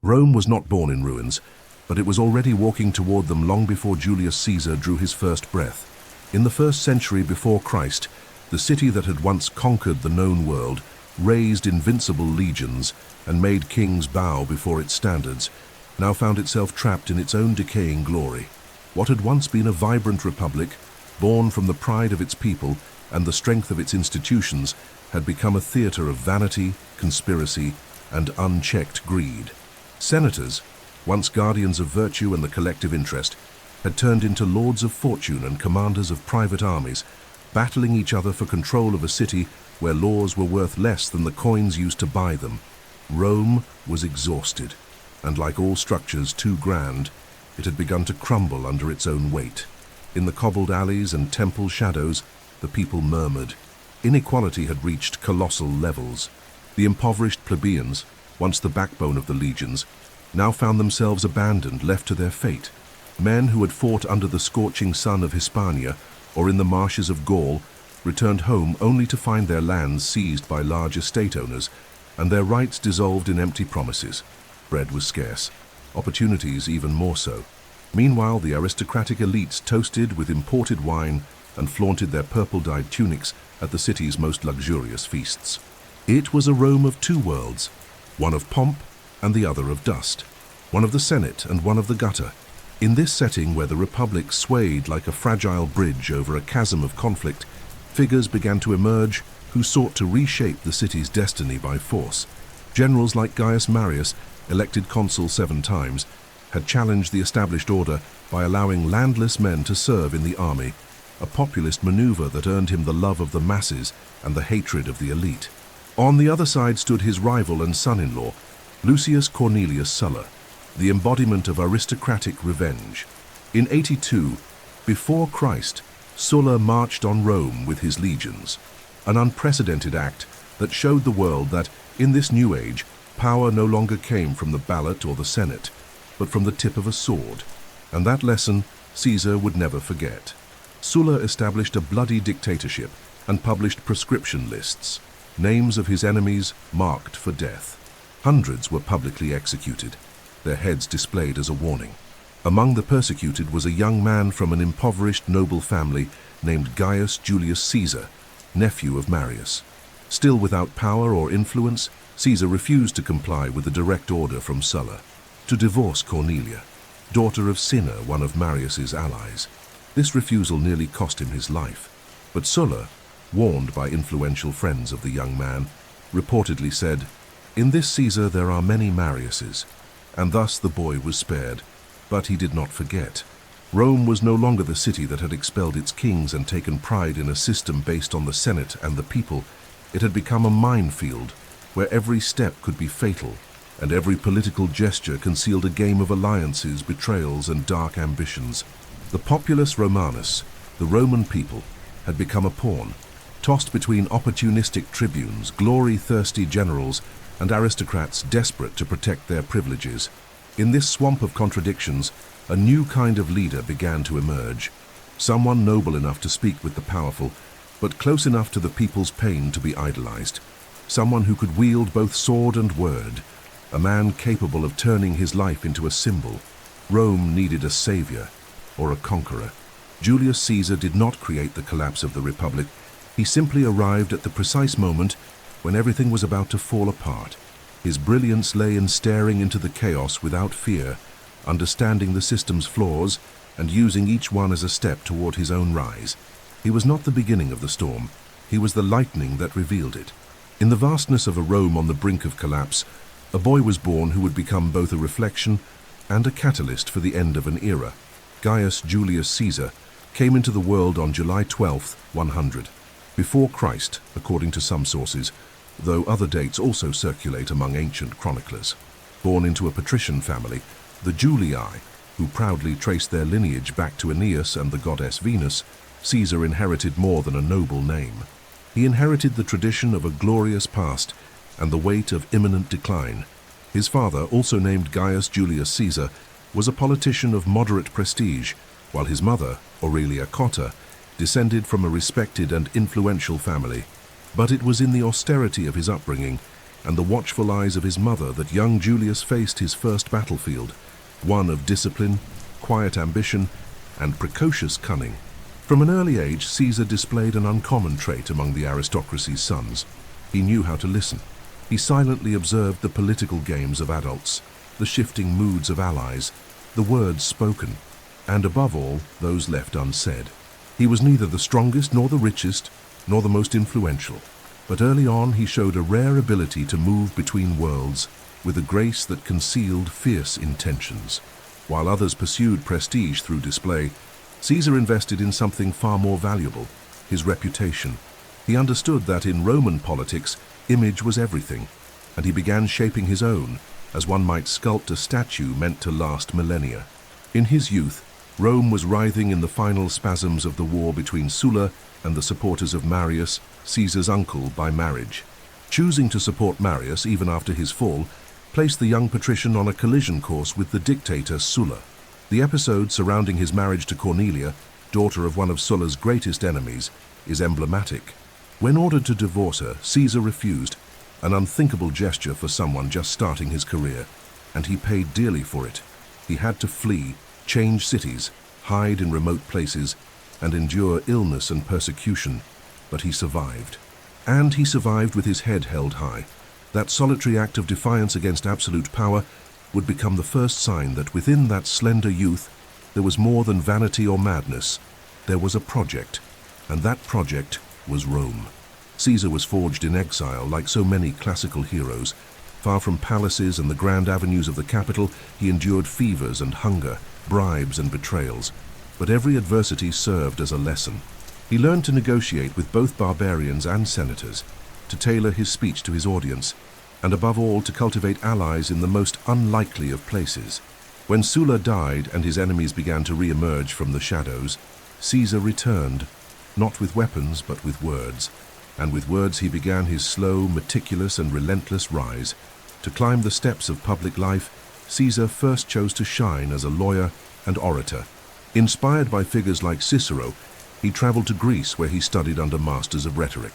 Rome was not born in ruins, but it was already walking toward them long before Julius Caesar drew his first breath. In the 1st century before Christ, the city that had once conquered the known world, raised invincible legions, and made kings bow before its standards, now found itself trapped in its own decaying glory. What had once been a vibrant republic, born from the pride of its people and the strength of its institutions, had become a theater of vanity, conspiracy, and unchecked greed. Senators, once guardians of virtue and the collective interest, had turned into lords of fortune and commanders of private armies, battling each other for control of a city where laws were worth less than the coins used to buy them. Rome was exhausted, and like all structures too grand, it had begun to crumble under its own weight. In the cobbled alleys and temple shadows, the people murmured. Inequality had reached colossal levels. The impoverished plebeians, once the backbone of the legions, now found themselves abandoned, left to their fate. Men who had fought under the scorching sun of Hispania or in the marshes of Gaul returned home only to find their lands seized by large estate owners and their rights dissolved in empty promises. Bread was scarce, opportunities even more so. Meanwhile, the aristocratic elites toasted with imported wine and flaunted their purple-dyed tunics at the city's most luxurious feasts. It was a Rome of two worlds, one of pomp and the other of dust, one of the Senate and one of the gutter. In this setting where the Republic swayed like a fragile bridge over a chasm of conflict, figures began to emerge who sought to reshape the city's destiny by force. Generals like Gaius Marius, elected consul 7 times, had challenged the established order by allowing landless men to serve in the army, a populist maneuver that earned him the love of the masses and the hatred of the elite. On the other side stood his rival and son-in-law, Lucius Cornelius Sulla, the embodiment of aristocratic revenge. In 82, before Christ, Sulla marched on Rome with his legions, an unprecedented act that showed the world that, in this new age, power no longer came from the ballot or the Senate, but from the tip of a sword. And that lesson Caesar would never forget. Sulla established a bloody dictatorship and published proscription lists, names of his enemies marked for death. Hundreds were publicly executed, their heads displayed as a warning. Among the persecuted was a young man from an impoverished noble family named Gaius Julius Caesar, nephew of Marius. Still without power or influence, Caesar refused to comply with the direct order from Sulla to divorce Cornelia, daughter of Cinna, one of Marius's allies. This refusal nearly cost him his life, but Sulla, warned by influential friends of the young man, reportedly said, "In this Caesar there are many Mariuses," and thus the boy was spared. But he did not forget. Rome was no longer the city that had expelled its kings and taken pride in a system based on the Senate and the people. It had become a minefield where every step could be fatal, and every political gesture concealed a game of alliances, betrayals, and dark ambitions. The populus Romanus, the Roman people, had become a pawn, tossed between opportunistic tribunes, glory-thirsty generals, and aristocrats desperate to protect their privileges. In this swamp of contradictions, a new kind of leader began to emerge, someone noble enough to speak with the powerful, but close enough to the people's pain to be idolized, someone who could wield both sword and word, a man capable of turning his life into a symbol. Rome needed a savior, or a conqueror. Julius Caesar did not create the collapse of the Republic. He simply arrived at the precise moment when everything was about to fall apart. His brilliance lay in staring into the chaos without fear, understanding the system's flaws, and using each one as a step toward his own rise. He was not the beginning of the storm. He was the lightning that revealed it. In the vastness of a Rome on the brink of collapse, a boy was born who would become both a reflection and a catalyst for the end of an era. Gaius Julius Caesar came into the world on July 12, 100, before Christ, according to some sources, though other dates also circulate among ancient chroniclers. Born into a patrician family, the Julii, who proudly traced their lineage back to Aeneas and the goddess Venus, Caesar inherited more than a noble name. He inherited the tradition of a glorious past and the weight of imminent decline. His father, also named Gaius Julius Caesar, was a politician of moderate prestige, while his mother, Aurelia Cotta, descended from a respected and influential family. But it was in the austerity of his upbringing, and the watchful eyes of his mother that young Julius faced his first battlefield, one of discipline, quiet ambition, and precocious cunning. From an early age, Caesar displayed an uncommon trait among the aristocracy's sons. He knew how to listen. He silently observed the political games of adults, the shifting moods of allies, the words spoken, and above all, those left unsaid. He was neither the strongest nor the richest, nor the most influential, but early on he showed a rare ability to move between worlds with a grace that concealed fierce intentions. While others pursued prestige through display, Caesar invested in something far more valuable, his reputation. He understood that in Roman politics, image was everything, and he began shaping his own, as one might sculpt a statue meant to last millennia. In his youth, Rome was writhing in the final spasms of the war between Sulla and the supporters of Marius, Caesar's uncle by marriage. Choosing to support Marius even after his fall placed the young patrician on a collision course with the dictator Sulla. The episode surrounding his marriage to Cornelia, daughter of one of Sulla's greatest enemies, is emblematic. When ordered to divorce her, Caesar refused, an unthinkable gesture for someone just starting his career, and he paid dearly for it. He had to flee, change cities, hide in remote places, and endure illness and persecution, but he survived. And he survived with his head held high. That solitary act of defiance against absolute power would become the first sign that within that slender youth there was more than vanity or madness. There was a project, and that project was Rome. Caesar was forged in exile like so many classical heroes. Far from palaces and the grand avenues of the capital, he endured fevers and hunger, bribes and betrayals. But every adversity served as a lesson. He learned to negotiate with both barbarians and senators, to tailor his speech to his audience, and above all to cultivate allies in the most unlikely of places. When Sulla died and his enemies began to re-emerge from the shadows, Caesar returned, not with weapons but with words. And with words he began his slow, meticulous and relentless rise. To climb the steps of public life, Caesar first chose to shine as a lawyer and orator. Inspired by figures like Cicero, he traveled to Greece where he studied under masters of rhetoric.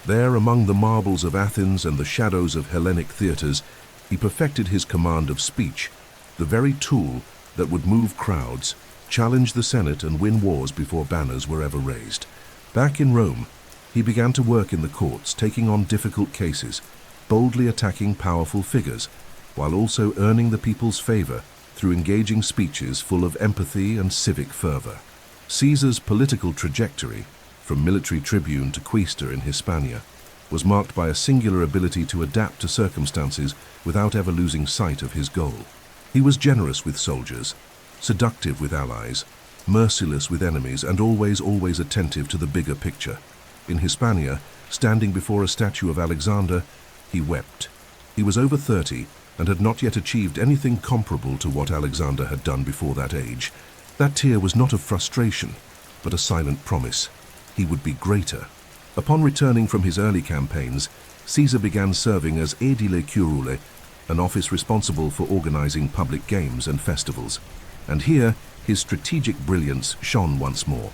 There, among the marbles of Athens and the shadows of Hellenic theatres, he perfected his command of speech, the very tool that would move crowds, challenge the Senate and win wars before banners were ever raised. Back in Rome, he began to work in the courts, taking on difficult cases, boldly attacking powerful figures, while also earning the people's favor through engaging speeches full of empathy and civic fervor. Caesar's political trajectory, from military tribune to quaestor in Hispania, was marked by a singular ability to adapt to circumstances without ever losing sight of his goal. He was generous with soldiers, seductive with allies, merciless with enemies, and always attentive to the bigger picture. In Hispania, standing before a statue of Alexander, he wept. He was over 30 and had not yet achieved anything comparable to what Alexander had done before that age. That tear was not of frustration, but a silent promise. He would be greater. Upon returning from his early campaigns, Caesar began serving as aedile curule, an office responsible for organizing public games and festivals. And here, his strategic brilliance shone once more.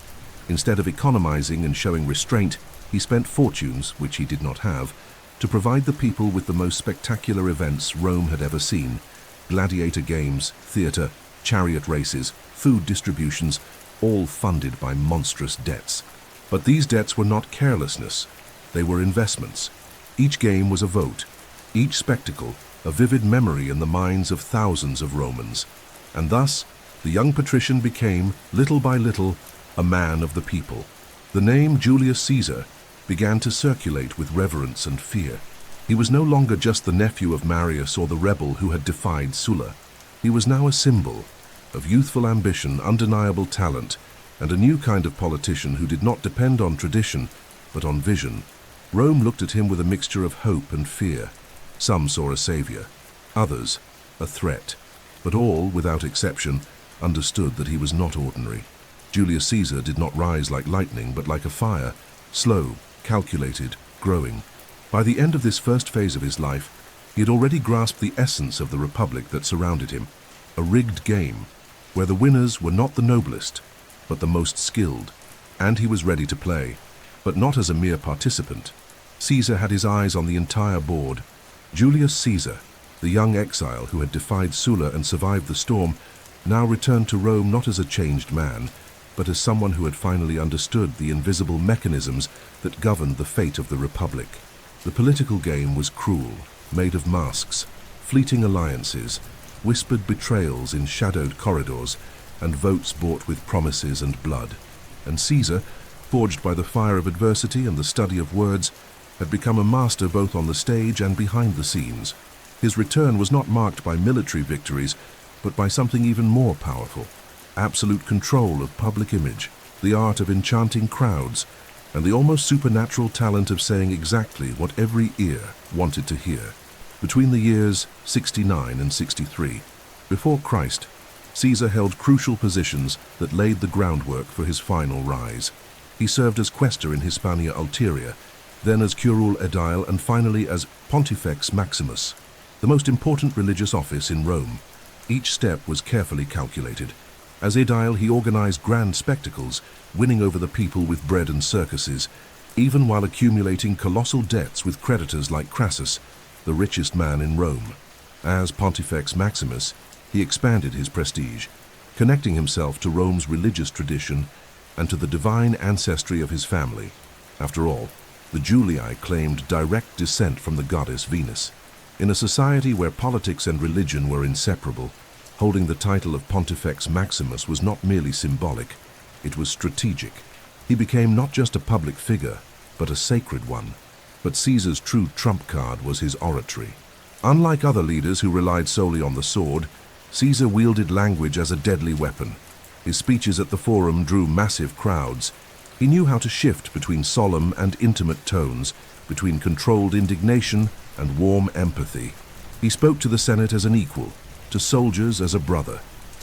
Instead of economizing and showing restraint, he spent fortunes, which he did not have, to provide the people with the most spectacular events Rome had ever seen: gladiator games, theater, chariot races, food distributions, all funded by monstrous debts. But these debts were not carelessness, they were investments. Each game was a vote, each spectacle a vivid memory in the minds of thousands of Romans. And thus, the young patrician became, little by little, a man of the people. The name Julius Caesar began to circulate with reverence and fear. He was no longer just the nephew of Marius or the rebel who had defied Sulla. He was now a symbol of youthful ambition, undeniable talent, and a new kind of politician who did not depend on tradition, but on vision. Rome looked at him with a mixture of hope and fear. Some saw a savior, others a threat, but all, without exception, understood that he was not ordinary. Julius Caesar did not rise like lightning, but like a fire, slow, calculated, growing. By the end of this first phase of his life, he had already grasped the essence of the republic that surrounded him, a rigged game, where the winners were not the noblest, but the most skilled, and he was ready to play, but not as a mere participant. Caesar had his eyes on the entire board, Julius Caesar, the young exile who had defied Sulla and survived the storm, now returned to Rome not as a changed man, but as someone who had finally understood the invisible mechanisms that governed the fate of the Republic. The political game was cruel, made of masks, fleeting alliances, whispered betrayals in shadowed corridors, and votes bought with promises and blood. And Caesar, forged by the fire of adversity and the study of words, had become a master both on the stage and behind the scenes. His return was not marked by military victories, but by something even more powerful: absolute control of public image, the art of enchanting crowds, and the almost supernatural talent of saying exactly what every ear wanted to hear. Between the years 69 and 63, before Christ, Caesar held crucial positions that laid the groundwork for his final rise. He served as quaestor in Hispania Ulterior, then as curule aedile, and finally as Pontifex Maximus, the most important religious office in Rome. Each step was carefully calculated. As aedile, he organized grand spectacles, winning over the people with bread and circuses, even while accumulating colossal debts with creditors like Crassus, the richest man in Rome. As Pontifex Maximus, he expanded his prestige, connecting himself to Rome's religious tradition and to the divine ancestry of his family. After all, the Julii claimed direct descent from the goddess Venus. In a society where politics and religion were inseparable, holding the title of Pontifex Maximus was not merely symbolic, it was strategic. He became not just a public figure, but a sacred one. But Caesar's true trump card was his oratory. Unlike other leaders who relied solely on the sword, Caesar wielded language as a deadly weapon. His speeches at the Forum drew massive crowds. He knew how to shift between solemn and intimate tones, between controlled indignation and warm empathy. He spoke to the Senate as an equal, to soldiers as a brother,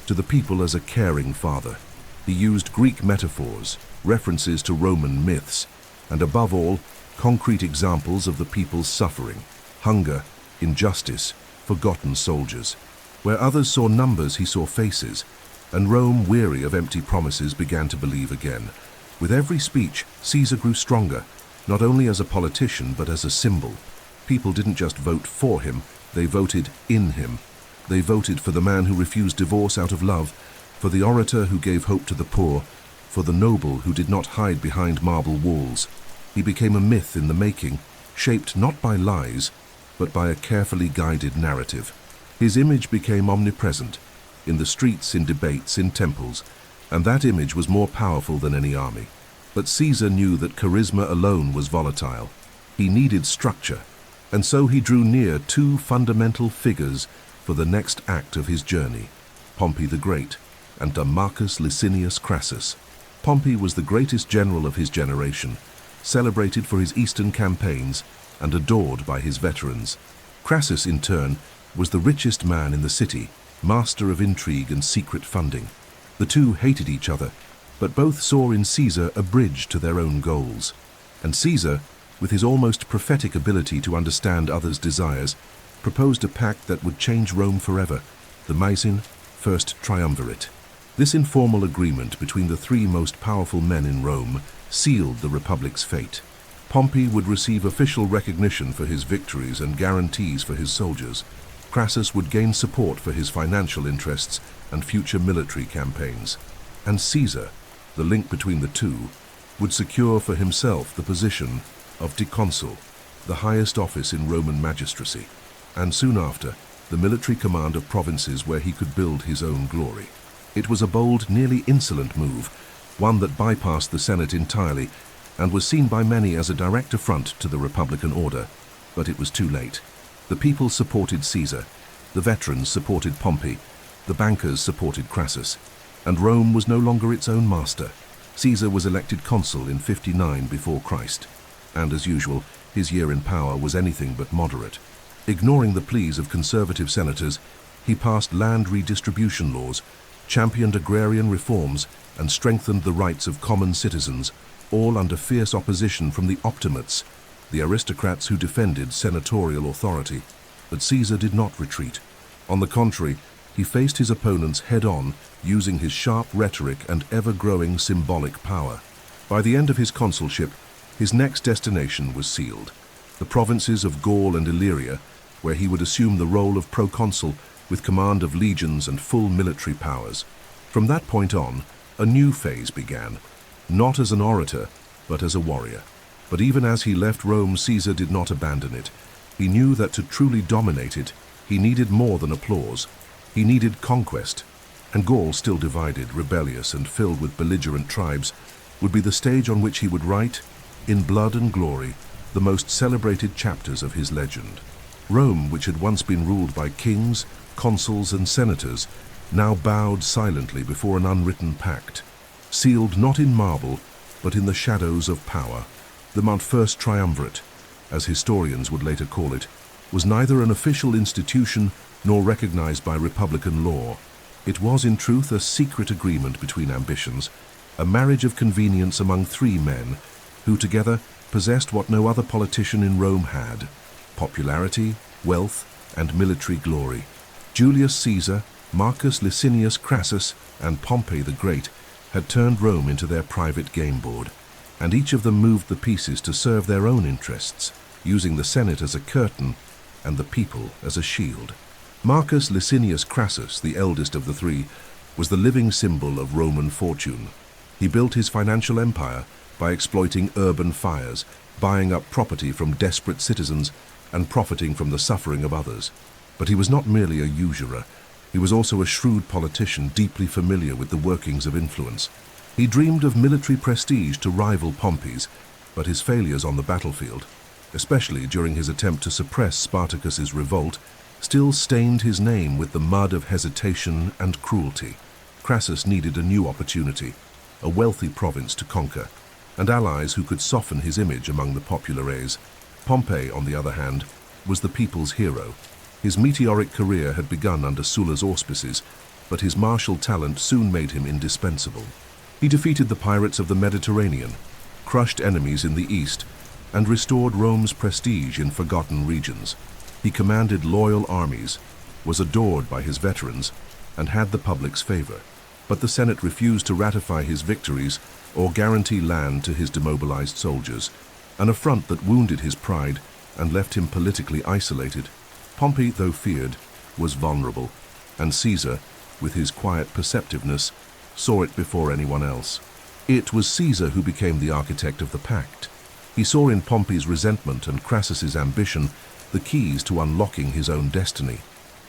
to the people as a caring father. He used Greek metaphors, references to Roman myths, and above all, concrete examples of the people's suffering, hunger, injustice, forgotten soldiers. Where others saw numbers, he saw faces, and Rome, weary of empty promises, began to believe again. With every speech, Caesar grew stronger, not only as a politician but as a symbol. People didn't just vote for him, they voted in him. They voted for the man who refused divorce out of love, for the orator who gave hope to the poor, for the noble who did not hide behind marble walls. He became a myth in the making, shaped not by lies, but by a carefully guided narrative. His image became omnipresent, in the streets, in debates, in temples, and that image was more powerful than any army. But Caesar knew that charisma alone was volatile. He needed structure, and so he drew near two fundamental figures for the next act of his journey: Pompey the Great and Marcus Licinius Crassus. Pompey was the greatest general of his generation, celebrated for his eastern campaigns and adored by his veterans. Crassus, in turn, was the richest man in the city, master of intrigue and secret funding. The two hated each other, but both saw in Caesar a bridge to their own goals. And Caesar, with his almost prophetic ability to understand others' desires, proposed a pact that would change Rome forever: the Mycene First Triumvirate. This informal agreement between the three most powerful men in Rome sealed the Republic's fate. Pompey would receive official recognition for his victories and guarantees for his soldiers. Crassus would gain support for his financial interests and future military campaigns. And Caesar, the link between the two, would secure for himself the position of deconsul, the highest office in Roman magistracy, and soon after, the military command of provinces where he could build his own glory. It was a bold, nearly insolent move, one that bypassed the Senate entirely and was seen by many as a direct affront to the Republican order. But it was too late. The people supported Caesar, the veterans supported Pompey, the bankers supported Crassus, and Rome was no longer its own master. Caesar was elected consul in 59 before Christ, and as usual, his year in power was anything but moderate. Ignoring the pleas of conservative senators, he passed land redistribution laws, championed agrarian reforms, and strengthened the rights of common citizens, all under fierce opposition from the optimates, the aristocrats who defended senatorial authority. But Caesar did not retreat. On the contrary, he faced his opponents head-on, using his sharp rhetoric and ever-growing symbolic power. By the end of his consulship, his next destination was sealed: the provinces of Gaul and Illyria, where he would assume the role of proconsul with command of legions and full military powers. From that point on, a new phase began, not as an orator, but as a warrior. But even as he left Rome, Caesar did not abandon it. He knew that to truly dominate it, he needed more than applause. He needed conquest. And Gaul, still divided, rebellious, and filled with belligerent tribes, would be the stage on which he would write, in blood and glory, the most celebrated chapters of his legend. Rome, which had once been ruled by kings, consuls, and senators, now bowed silently before an unwritten pact, sealed not in marble, but in the shadows of power. The First Triumvirate, as historians would later call it, was neither an official institution nor recognized by republican law. It was in truth a secret agreement between ambitions, a marriage of convenience among three men who together possessed what no other politician in Rome had: popularity, wealth, and military glory. Julius Caesar, Marcus Licinius Crassus, and Pompey the Great had turned Rome into their private game board, and each of them moved the pieces to serve their own interests, using the Senate as a curtain and the people as a shield. Marcus Licinius Crassus, the eldest of the three, was the living symbol of Roman fortune. He built his financial empire by exploiting urban fires, buying up property from desperate citizens, and profiting from the suffering of others. But he was not merely a usurer. He was also a shrewd politician, deeply familiar with the workings of influence. He dreamed of military prestige to rival Pompey's, but his failures on the battlefield, especially during his attempt to suppress Spartacus's revolt, still stained his name with the mud of hesitation and cruelty. Crassus needed a new opportunity, a wealthy province to conquer, and allies who could soften his image among the populares. Pompey, on the other hand, was the people's hero. His meteoric career had begun under Sulla's auspices, but his martial talent soon made him indispensable. He defeated the pirates of the Mediterranean, crushed enemies in the east, and restored Rome's prestige in forgotten regions. He commanded loyal armies, was adored by his veterans, and had the public's favor. But the Senate refused to ratify his victories or guarantee land to his demobilized soldiers, an affront that wounded his pride and left him politically isolated. Pompey, though feared, was vulnerable, and Caesar, with his quiet perceptiveness, saw it before anyone else. It was Caesar who became the architect of the pact. He saw in Pompey's resentment and Crassus's ambition the keys to unlocking his own destiny.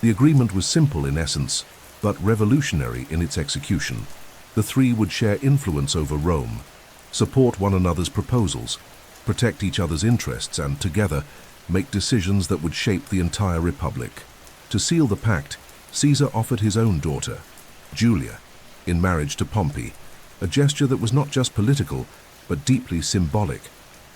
The agreement was simple in essence, but revolutionary in its execution. The three would share influence over Rome, support one another's proposals, protect each other's interests, and together make decisions that would shape the entire republic. To seal the pact, Caesar offered his own daughter, Julia, in marriage to Pompey, a gesture that was not just political, but deeply symbolic.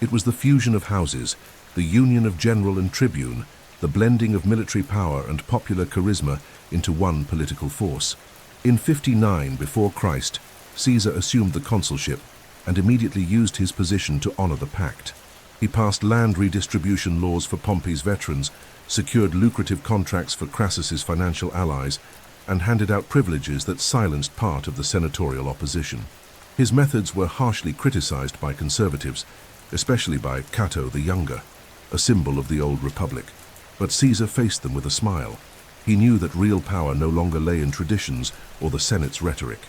It was the fusion of houses, the union of general and tribune, the blending of military power and popular charisma into one political force. In 59 before Christ, Caesar assumed the consulship and immediately used his position to honor the pact. He passed land redistribution laws for Pompey's veterans, secured lucrative contracts for Crassus's financial allies, and handed out privileges that silenced part of the senatorial opposition. His methods were harshly criticized by conservatives, especially by Cato the Younger, a symbol of the old republic. But Caesar faced them with a smile. He knew that real power no longer lay in traditions or the Senate's rhetoric.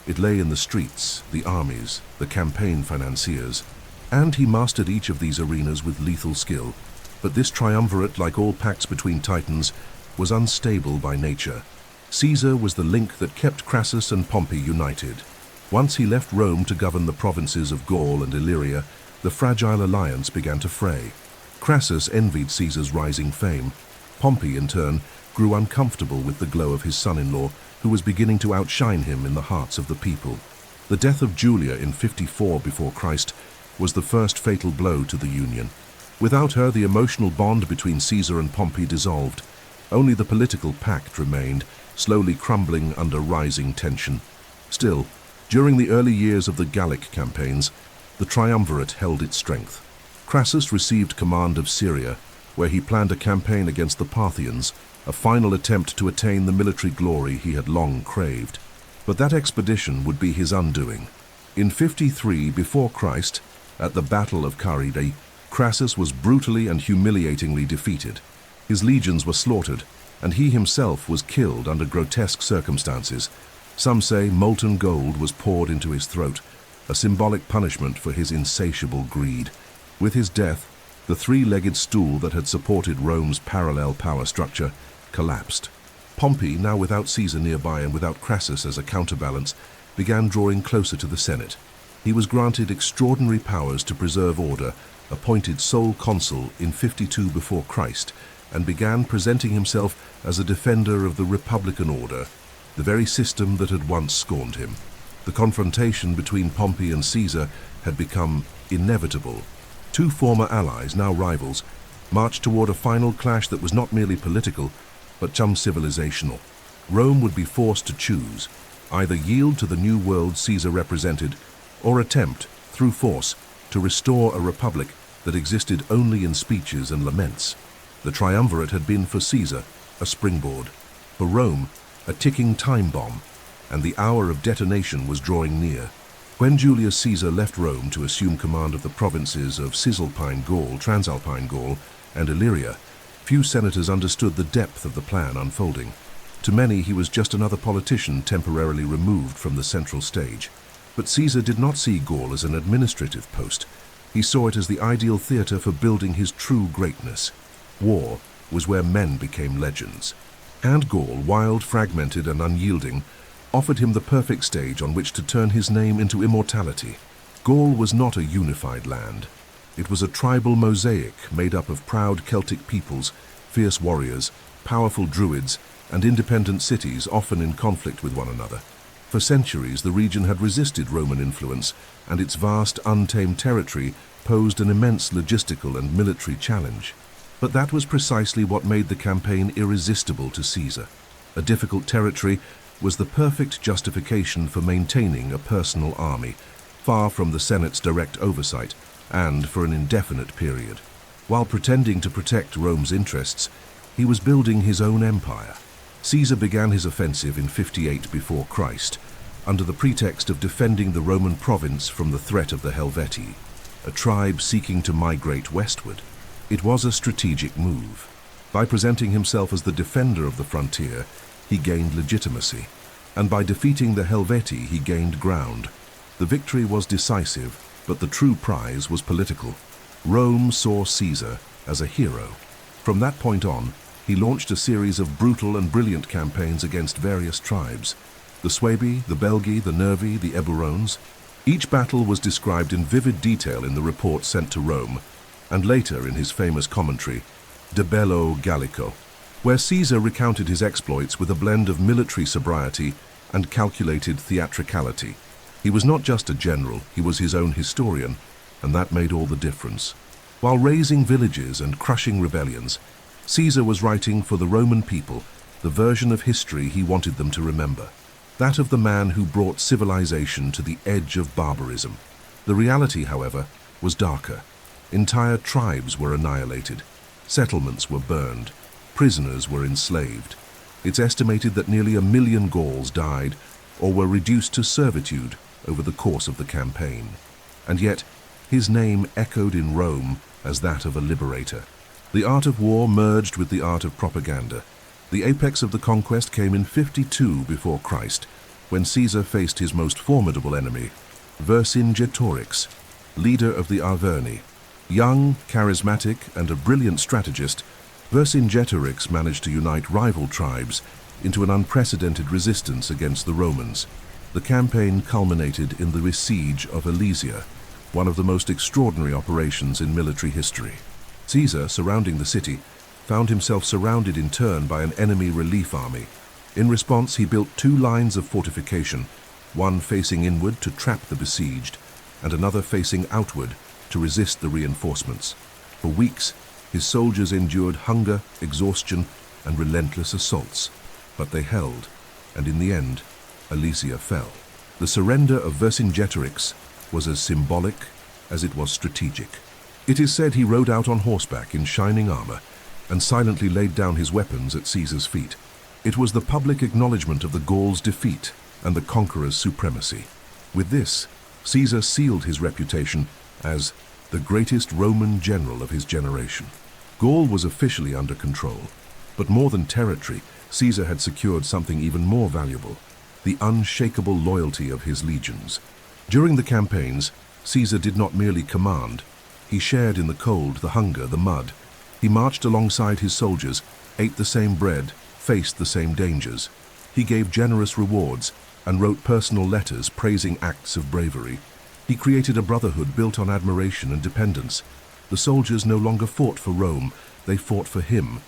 It lay in the streets, the armies, the campaign financiers, and he mastered each of these arenas with lethal skill. But this triumvirate, like all pacts between titans, was unstable by nature. Caesar was the link that kept Crassus and Pompey united. Once he left Rome to govern the provinces of Gaul and Illyria, the fragile alliance began to fray. Crassus envied Caesar's rising fame. Pompey, in turn, grew uncomfortable with the glow of his son-in-law, who was beginning to outshine him in the hearts of the people. The death of Julia in 54 before Christ was the first fatal blow to the union. Without her, the emotional bond between Caesar and Pompey dissolved. Only the political pact remained, slowly crumbling under rising tension. Still, during the early years of the Gallic campaigns, the triumvirate held its strength. Crassus received command of Syria, where he planned a campaign against the Parthians, a final attempt to attain the military glory he had long craved. But that expedition would be his undoing. In 53 before Christ, at the Battle of Caridi, Crassus was brutally and humiliatingly defeated. His legions were slaughtered, and he himself was killed under grotesque circumstances. Some say molten gold was poured into his throat, a symbolic punishment for his insatiable greed. With his death, the three-legged stool that had supported Rome's parallel power structure collapsed. Pompey, now without Caesar nearby and without Crassus as a counterbalance, began drawing closer to the Senate. He was granted extraordinary powers to preserve order, appointed sole consul in 52 before Christ, and began presenting himself as a defender of the republican order, the very system that had once scorned him. The confrontation between Pompey and Caesar had become inevitable. Two former allies, now rivals, marched toward a final clash that was not merely political, but civilizational. Rome would be forced to choose, either yield to the new world Caesar represented, or attempt, through force, to restore a republic that existed only in speeches and laments. The triumvirate had been for Caesar a springboard, for Rome a ticking time bomb, and the hour of detonation was drawing near. When Julius Caesar left Rome to assume command of the provinces of Cisalpine Gaul, Transalpine Gaul, and Illyria, few senators understood the depth of the plan unfolding. To many, he was just another politician temporarily removed from the central stage. But Caesar did not see Gaul as an administrative post. He saw it as the ideal theater for building his true greatness. War was where men became legends. And Gaul, wild, fragmented, and unyielding, offered him the perfect stage on which to turn his name into immortality. Gaul was not a unified land. It was a tribal mosaic made up of proud Celtic peoples, fierce warriors, powerful druids, and independent cities often in conflict with one another. For centuries, the region had resisted Roman influence, and its vast, untamed territory posed an immense logistical and military challenge. But that was precisely what made the campaign irresistible to Caesar. A difficult territory was the perfect justification for maintaining a personal army, far from the Senate's direct oversight, and for an indefinite period. While pretending to protect Rome's interests, he was building his own empire. Caesar began his offensive in 58 before Christ, under the pretext of defending the Roman province from the threat of the Helvetii, a tribe seeking to migrate westward. It was a strategic move. By presenting himself as the defender of the frontier, he gained legitimacy, and by defeating the Helvetii, he gained ground. The victory was decisive, but the true prize was political. Rome saw Caesar as a hero. From that point on, he launched a series of brutal and brilliant campaigns against various tribes: the Suebi, the Belgi, the Nervi, the Eburones. Each battle was described in vivid detail in the report sent to Rome, and later in his famous commentary, De Bello Gallico, where Caesar recounted his exploits with a blend of military sobriety and calculated theatricality. He was not just a general, he was his own historian, and that made all the difference. While razing villages and crushing rebellions, Caesar was writing for the Roman people the version of history he wanted them to remember, that of the man who brought civilization to the edge of barbarism. The reality, however, was darker. Entire tribes were annihilated, settlements were burned, prisoners were enslaved. It's estimated that nearly 1 million Gauls died or were reduced to servitude over the course of the campaign. And yet, his name echoed in Rome as that of a liberator. The art of war merged with the art of propaganda. The apex of the conquest came in 52 before Christ, when Caesar faced his most formidable enemy, Vercingetorix, leader of the Arverni. Young, charismatic, and a brilliant strategist, Vercingetorix managed to unite rival tribes into an unprecedented resistance against the Romans. The campaign culminated in the siege of Alesia, one of the most extraordinary operations in military history. Caesar, surrounding the city, found himself surrounded in turn by an enemy relief army. In response, he built 2 lines of fortification, one facing inward to trap the besieged, and another facing outward to resist the reinforcements. For weeks, his soldiers endured hunger, exhaustion, and relentless assaults. But they held, and in the end, Alesia fell. The surrender of Vercingetorix was as symbolic as it was strategic. It is said he rode out on horseback in shining armor and silently laid down his weapons at Caesar's feet. It was the public acknowledgement of the Gauls' defeat and the conqueror's supremacy. With this, Caesar sealed his reputation as the greatest Roman general of his generation. Gaul was officially under control, but more than territory, Caesar had secured something even more valuable: the unshakable loyalty of his legions. During the campaigns, Caesar did not merely command. He shared in the cold, the hunger, the mud. He marched alongside his soldiers, ate the same bread, faced the same dangers. He gave generous rewards and wrote personal letters praising acts of bravery. He created a brotherhood built on admiration and dependence. The soldiers no longer fought for Rome, they fought for him,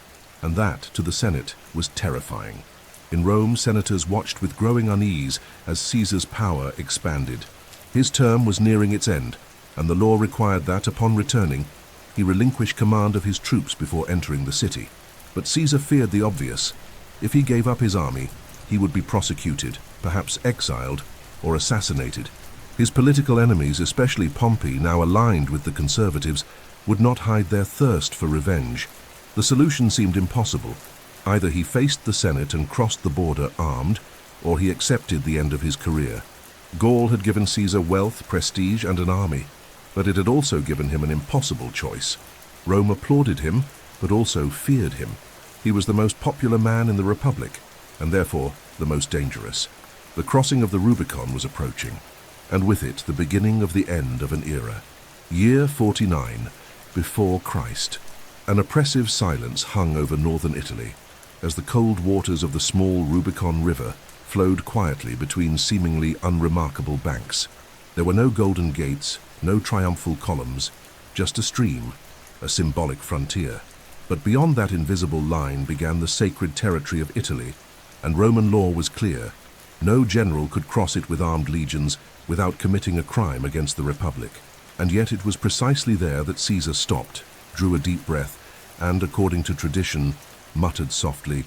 and that, to the Senate, was terrifying. In Rome, senators watched with growing unease as Caesar's power expanded. His term was nearing its end, and the law required that, upon returning, he relinquish command of his troops before entering the city. But Caesar feared the obvious. If he gave up his army, he would be prosecuted, perhaps exiled, or assassinated. His political enemies, especially Pompey, now aligned with the conservatives, would not hide their thirst for revenge. The solution seemed impossible. Either he faced the Senate and crossed the border armed, or he accepted the end of his career. Gaul had given Caesar wealth, prestige, and an army, but it had also given him an impossible choice. Rome applauded him, but also feared him. He was the most popular man in the Republic, and therefore the most dangerous. The crossing of the Rubicon was approaching, and with it the beginning of the end of an era. Year 49, before Christ. An oppressive silence hung over northern Italy, as the cold waters of the small Rubicon River flowed quietly between seemingly unremarkable banks. There were no golden gates, no triumphal columns, just a stream, a symbolic frontier. But beyond that invisible line began the sacred territory of Italy, and Roman law was clear. No general could cross it with armed legions without committing a crime against the Republic. And yet it was precisely there that Caesar stopped, drew a deep breath, and, according to tradition, muttered softly,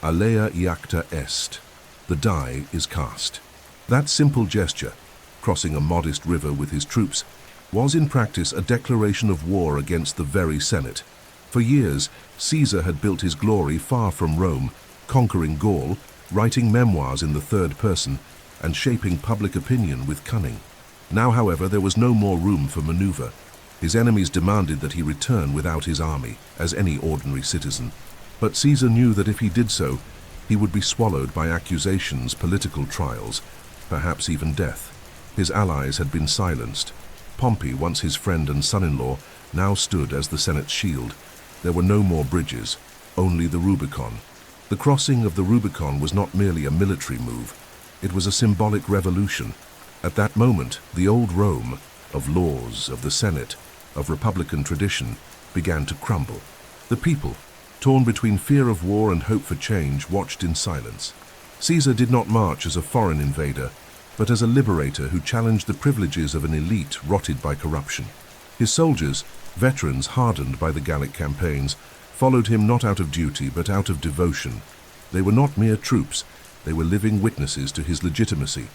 "Alea iacta est." The die is cast. That simple gesture, crossing a modest river with his troops, was in practice a declaration of war against the very Senate. For years, Caesar had built his glory far from Rome, conquering Gaul, writing memoirs in the third person, and shaping public opinion with cunning. Now, however, there was no more room for maneuver. His enemies demanded that he return without his army, as any ordinary citizen. But Caesar knew that if he did so, he would be swallowed by accusations, political trials, perhaps even death. His allies had been silenced. Pompey, once his friend and son-in-law, now stood as the Senate's shield. There were no more bridges, only the Rubicon. The crossing of the Rubicon was not merely a military move. It was a symbolic revolution. At that moment, the old Rome, of laws, of the Senate, of republican tradition, began to crumble. The people, torn between fear of war and hope for change, watched in silence. Caesar did not march as a foreign invader, but as a liberator who challenged the privileges of an elite rotted by corruption. His soldiers, veterans hardened by the Gallic campaigns, followed him not out of duty but out of devotion. They were not mere troops, they were living witnesses to his legitimacy.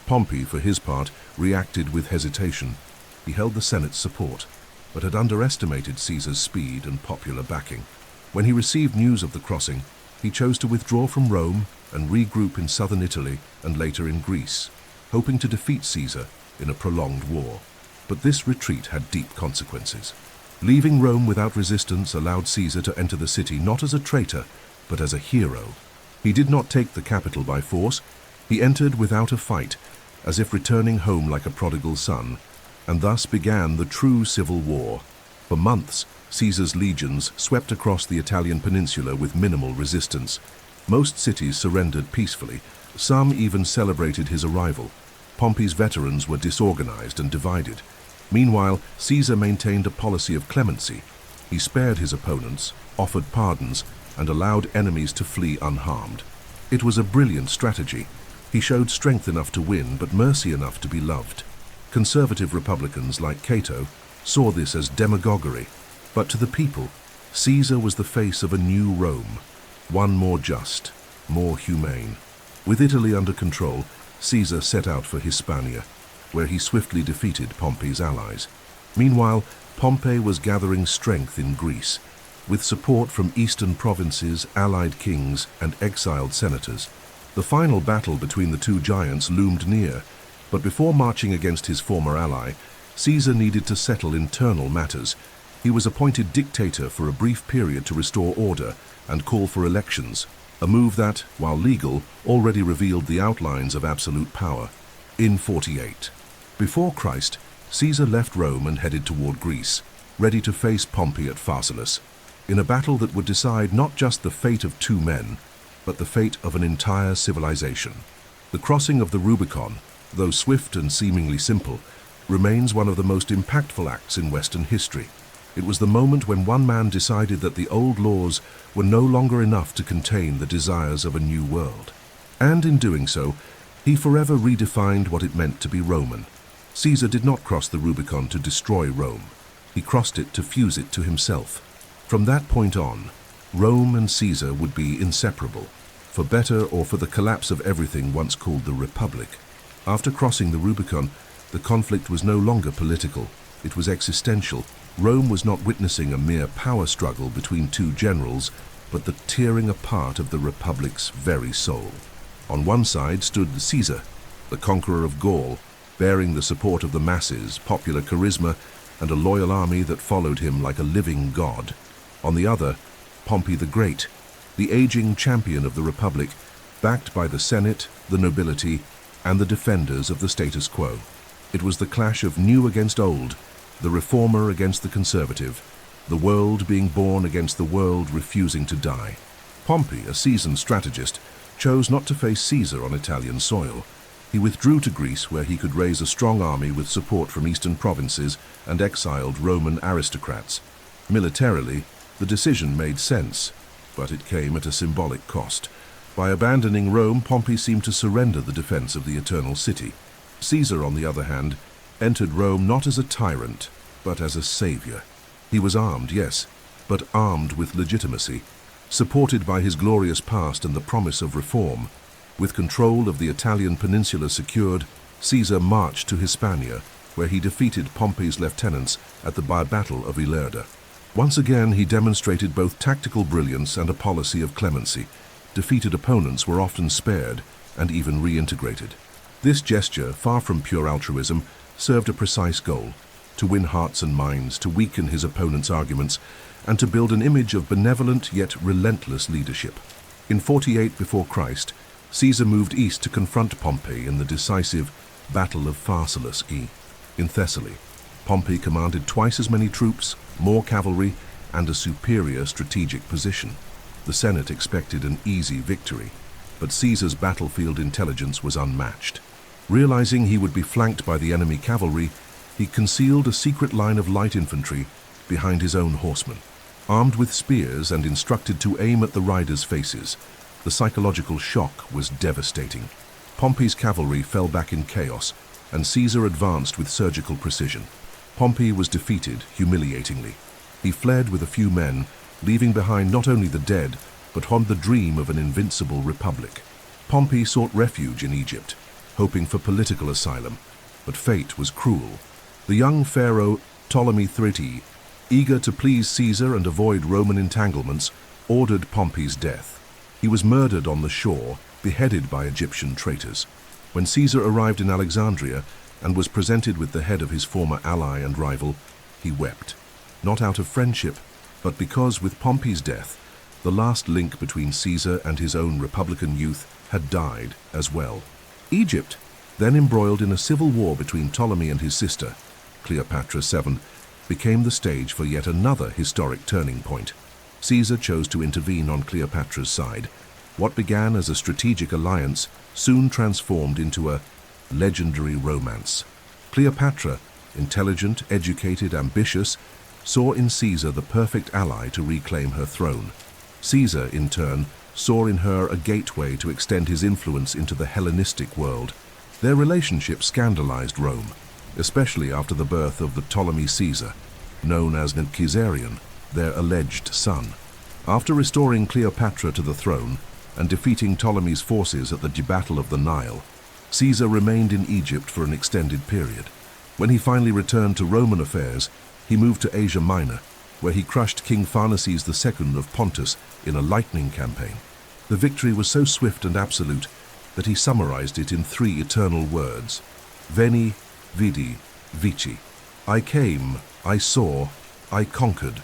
Pompey, for his part, reacted with hesitation. He held the Senate's support, but had underestimated Caesar's speed and popular backing. When he received news of the crossing, he chose to withdraw from Rome and regroup in southern Italy and later in Greece, hoping to defeat Caesar in a prolonged war. But this retreat had deep consequences. Leaving Rome without resistance allowed Caesar to enter the city not as a traitor, but as a hero. He did not take the capital by force. He entered without a fight, as if returning home like a prodigal son, and thus began the true civil war. For months, Caesar's legions swept across the Italian peninsula with minimal resistance. Most cities surrendered peacefully. Some even celebrated his arrival. Pompey's veterans were disorganized and divided. Meanwhile, Caesar maintained a policy of clemency. He spared his opponents, offered pardons, and allowed enemies to flee unharmed. It was a brilliant strategy. He showed strength enough to win, but mercy enough to be loved. Conservative Republicans like Cato saw this as demagoguery. But to the people, Caesar was the face of a new Rome, one more just, more humane. With Italy under control, Caesar set out for Hispania, where he swiftly defeated Pompey's allies. Meanwhile, Pompey was gathering strength in Greece, with support from eastern provinces, allied kings, and exiled senators. The final battle between the two giants loomed near, but before marching against his former ally, Caesar needed to settle internal matters. He was appointed dictator for a brief period to restore order and call for elections, a move that, while legal, already revealed the outlines of absolute power. In 48 before Christ, Caesar left Rome and headed toward Greece, ready to face Pompey at Pharsalus, in a battle that would decide not just the fate of two men, but the fate of an entire civilization. The crossing of the Rubicon, though swift and seemingly simple, remains one of the most impactful acts in Western history. It was the moment when one man decided that the old laws were no longer enough to contain the desires of a new world. And in doing so, he forever redefined what it meant to be Roman. Caesar did not cross the Rubicon to destroy Rome. He crossed it to fuse it to himself. From that point on, Rome and Caesar would be inseparable, for better or for the collapse of everything once called the Republic. After crossing the Rubicon, the conflict was no longer political, it was existential. Rome was not witnessing a mere power struggle between two generals, but the tearing apart of the Republic's very soul. On one side stood Caesar, the conqueror of Gaul, bearing the support of the masses, popular charisma, and a loyal army that followed him like a living god. On the other, Pompey the Great, the aging champion of the Republic, backed by the Senate, the nobility, and the defenders of the status quo. It was the clash of new against old, the reformer against the conservative, the world being born against the world refusing to die. Pompey, a seasoned strategist, chose not to face Caesar on Italian soil. He withdrew to Greece, where he could raise a strong army with support from eastern provinces and exiled Roman aristocrats. Militarily, the decision made sense, but it came at a symbolic cost. By abandoning Rome, Pompey seemed to surrender the defense of the Eternal City. Caesar, on the other hand, entered Rome not as a tyrant, but as a savior. He was armed, yes, but armed with legitimacy, supported by his glorious past and the promise of reform. With control of the Italian peninsula secured, Caesar marched to Hispania, where he defeated Pompey's lieutenants at the battle of Ilerda. Once again, he demonstrated both tactical brilliance and a policy of clemency. Defeated opponents were often spared and even reintegrated. This gesture, far from pure altruism, served a precise goal: to win hearts and minds, to weaken his opponent's arguments, and to build an image of benevolent yet relentless leadership. In 48 before Christ, Caesar moved east to confront Pompey in the decisive Battle of Pharsalus in Thessaly. Pompey commanded twice as many troops, more cavalry, and a superior strategic position. The Senate expected an easy victory, but Caesar's battlefield intelligence was unmatched. Realizing he would be flanked by the enemy cavalry, he concealed a secret line of light infantry behind his own horsemen. Armed with spears and instructed to aim at the riders' faces, the psychological shock was devastating. Pompey's cavalry fell back in chaos, and Caesar advanced with surgical precision. Pompey was defeated humiliatingly. He fled with a few men, leaving behind not only the dead, but the dream of an invincible republic. Pompey sought refuge in Egypt, hoping for political asylum, but fate was cruel. The young pharaoh Ptolemy III, eager to please Caesar and avoid Roman entanglements, ordered Pompey's death. He was murdered on the shore, beheaded by Egyptian traitors. When Caesar arrived in Alexandria and was presented with the head of his former ally and rival, he wept. Not out of friendship, but because with Pompey's death, the last link between Caesar and his own republican youth had died as well. Egypt, then embroiled in a civil war between Ptolemy and his sister, Cleopatra VII, became the stage for yet another historic turning point. Caesar chose to intervene on Cleopatra's side. What began as a strategic alliance soon transformed into a legendary romance. Cleopatra, intelligent, educated, ambitious, saw in Caesar the perfect ally to reclaim her throne. Caesar, in turn, saw in her a gateway to extend his influence into the Hellenistic world. Their relationship scandalized Rome, especially after the birth of the Ptolemy Caesar, known as Caesarion, their alleged son. After restoring Cleopatra to the throne and defeating Ptolemy's forces at the Battle of the Nile, Caesar remained in Egypt for an extended period. When he finally returned to Roman affairs, he moved to Asia Minor, where he crushed King Pharnaces II of Pontus in a lightning campaign. The victory was so swift and absolute that he summarized it in 3 eternal words: Veni, Vidi, Vici. I came, I saw, I conquered.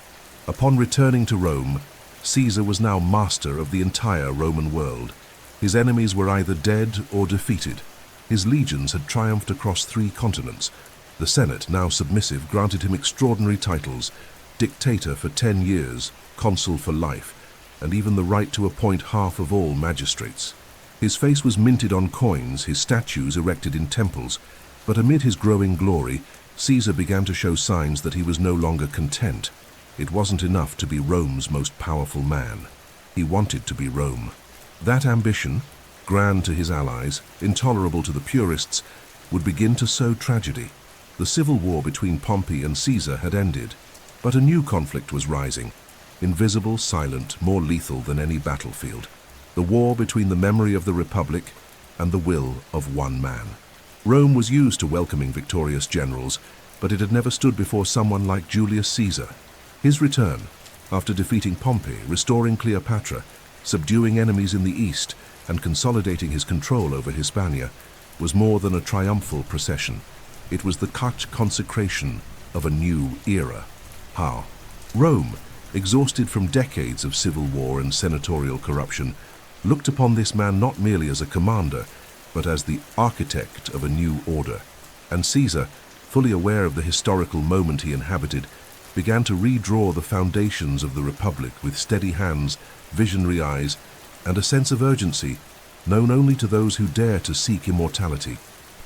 Upon returning to Rome, Caesar was now master of the entire Roman world. His enemies were either dead or defeated. His legions had triumphed across 3 continents. The Senate, now submissive, granted him extraordinary titles: Dictator for 10 years, Consul for life, and even the right to appoint half of all magistrates. His face was minted on coins, his statues erected in temples, but amid his growing glory, Caesar began to show signs that he was no longer content. It wasn't enough to be Rome's most powerful man. He wanted to be Rome. That ambition, grand to his allies, intolerable to the purists, would begin to sow tragedy. The civil war between Pompey and Caesar had ended, but a new conflict was rising, invisible, silent, more lethal than any battlefield. The war between the memory of the Republic and the will of one man. Rome was used to welcoming victorious generals, but it had never stood before someone like Julius Caesar. His return, after defeating Pompey, restoring Cleopatra, subduing enemies in the east, and consolidating his control over Hispania, was more than a triumphal procession. It was the consecration of a new era. How? Rome, exhausted from decades of civil war and senatorial corruption, looked upon this man not merely as a commander, but as the architect of a new order. And Caesar, fully aware of the historical moment he inhabited, began to redraw the foundations of the Republic with steady hands, visionary eyes, and a sense of urgency known only to those who dare to seek immortality.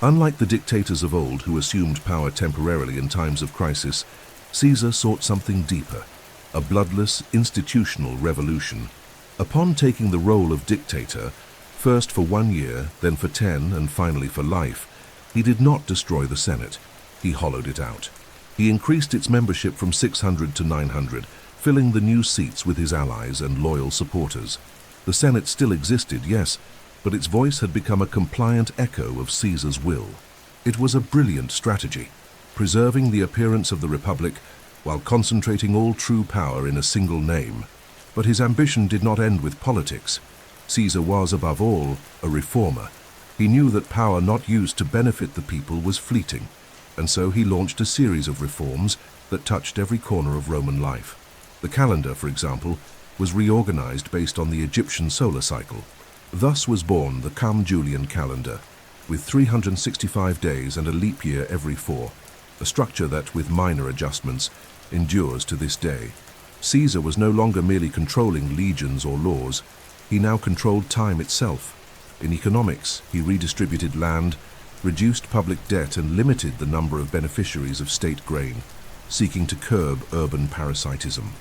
Unlike the dictators of old who assumed power temporarily in times of crisis, Caesar sought something deeper, a bloodless, institutional revolution. Upon taking the role of dictator, first for 1 year, then for 10, and finally for life, he did not destroy the Senate. He hollowed it out. He increased its membership from 600 to 900, filling the new seats with his allies and loyal supporters. The Senate still existed, yes, but its voice had become a compliant echo of Caesar's will. It was a brilliant strategy, preserving the appearance of the Republic while concentrating all true power in a single name. But his ambition did not end with politics. Caesar was, above all, a reformer. He knew that power not used to benefit the people was fleeting, and so he launched a series of reforms that touched every corner of Roman life. The calendar, for example, was reorganized based on the Egyptian solar cycle. Thus was born the Julian calendar, with 365 days and a leap year every 4, a structure that, with minor adjustments, endures to this day. Caesar was no longer merely controlling legions or laws, he now controlled time itself. In economics, he redistributed land, reduced public debt, and limited the number of beneficiaries of state grain, seeking to curb urban parasitism.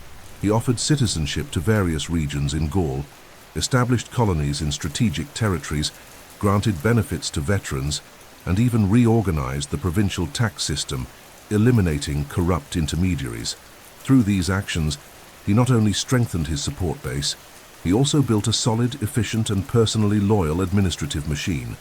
He offered citizenship to various regions in Gaul, established colonies in strategic territories, granted benefits to veterans, and even reorganized the provincial tax system, eliminating corrupt intermediaries. Through these actions, he not only strengthened his support base, he also built a solid, efficient, and personally loyal administrative machine.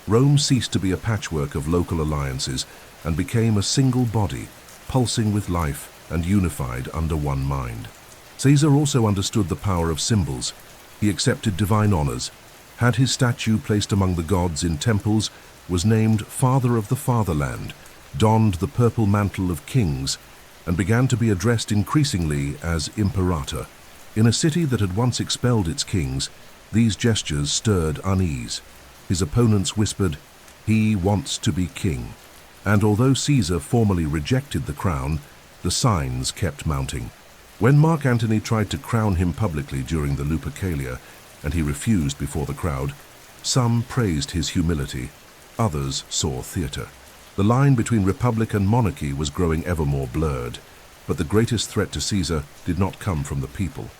Rome ceased to be a patchwork of local alliances and became a single body, pulsing with life and unified under one mind. Caesar also understood the power of symbols. He accepted divine honors, had his statue placed among the gods in temples, was named Father of the Fatherland, donned the purple mantle of kings, and began to be addressed increasingly as Imperator. In a city that had once expelled its kings, these gestures stirred unease. His opponents whispered, "He wants to be king." And although Caesar formally rejected the crown, the signs kept mounting. When Mark Antony tried to crown him publicly during the Lupercalia, and he refused before the crowd, some praised his humility, others saw theater. The line between republic and monarchy was growing ever more blurred, but the greatest threat to Caesar did not come from the people.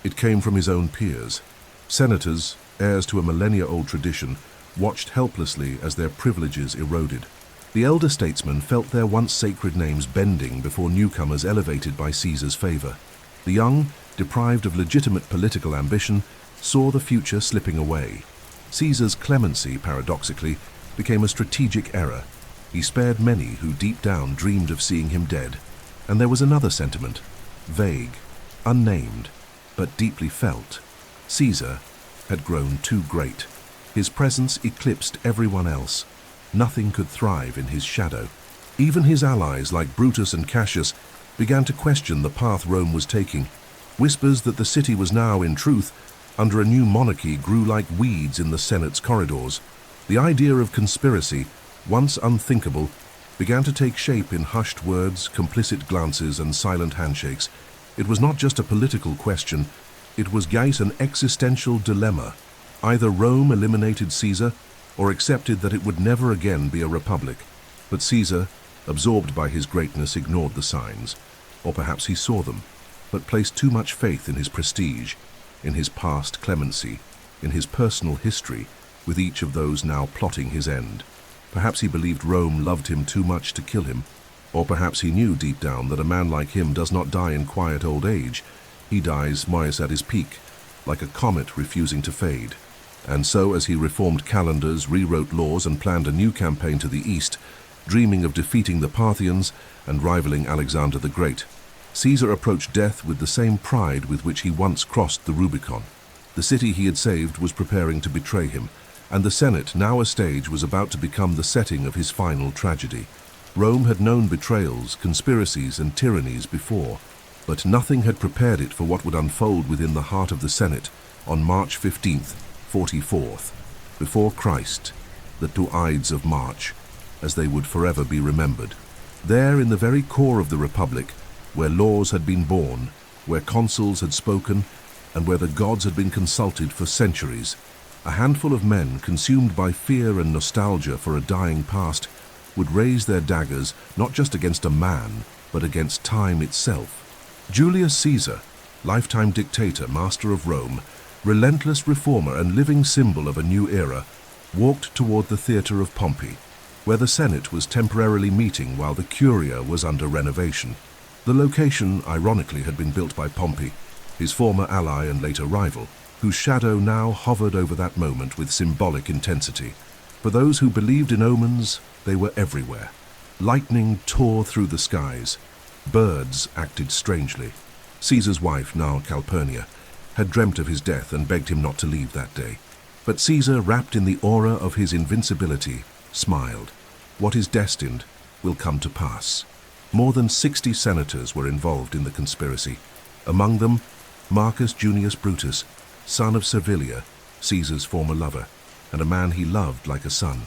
It came from his own peers. Senators, heirs to a millennia-old tradition, watched helplessly as their privileges eroded. The elder statesmen felt their once sacred names bending before newcomers elevated by Caesar's favor. The young, deprived of legitimate political ambition, saw the future slipping away. Caesar's clemency, paradoxically, became a strategic error. He spared many who deep down dreamed of seeing him dead. And there was another sentiment, vague, unnamed, but deeply felt. Caesar had grown too great. His presence eclipsed everyone else. Nothing could thrive in his shadow. Even his allies like Brutus and Cassius began to question the path Rome was taking. Whispers that the city was now, in truth, under a new monarchy grew like weeds in the Senate's corridors. The idea of conspiracy, once unthinkable, began to take shape in hushed words, complicit glances, and silent handshakes. It was not just a political question, it was an existential dilemma. Either Rome eliminated Caesar, or accepted that it would never again be a republic. But Caesar, absorbed by his greatness, ignored the signs. Or perhaps he saw them, but placed too much faith in his prestige, in his past clemency, in his personal history, with each of those now plotting his end. Perhaps he believed Rome loved him too much to kill him, or perhaps he knew deep down that a man like him does not die in quiet old age. He dies at his peak, like a comet refusing to fade. And so, as he reformed calendars, rewrote laws, and planned a new campaign to the east, dreaming of defeating the Parthians and rivaling Alexander the Great, Caesar approached death with the same pride with which he once crossed the Rubicon. The city he had saved was preparing to betray him, and the Senate, now a stage, was about to become the setting of his final tragedy. Rome had known betrayals, conspiracies, and tyrannies before, but nothing had prepared it for what would unfold within the heart of the Senate on March 15th, 44th, before Christ, the 2 Ides of March, as they would forever be remembered. There, in the very core of the Republic, where laws had been born, where consuls had spoken, and where the gods had been consulted for centuries, a handful of men, consumed by fear and nostalgia for a dying past, would raise their daggers not just against a man, but against time itself. Julius Caesar, lifetime dictator, master of Rome, relentless reformer and living symbol of a new era, walked toward the theater of Pompey, where the Senate was temporarily meeting while the Curia was under renovation. The location, ironically, had been built by Pompey, his former ally and later rival, whose shadow now hovered over that moment with symbolic intensity. For those who believed in omens, they were everywhere. Lightning tore through the skies. Birds acted strangely. Caesar's wife, now Calpurnia, had dreamt of his death and begged him not to leave that day. But Caesar, wrapped in the aura of his invincibility, smiled. What is destined will come to pass. More than 60 senators were involved in the conspiracy. Among them, Marcus Junius Brutus, son of Servilia, Caesar's former lover, and a man he loved like a son.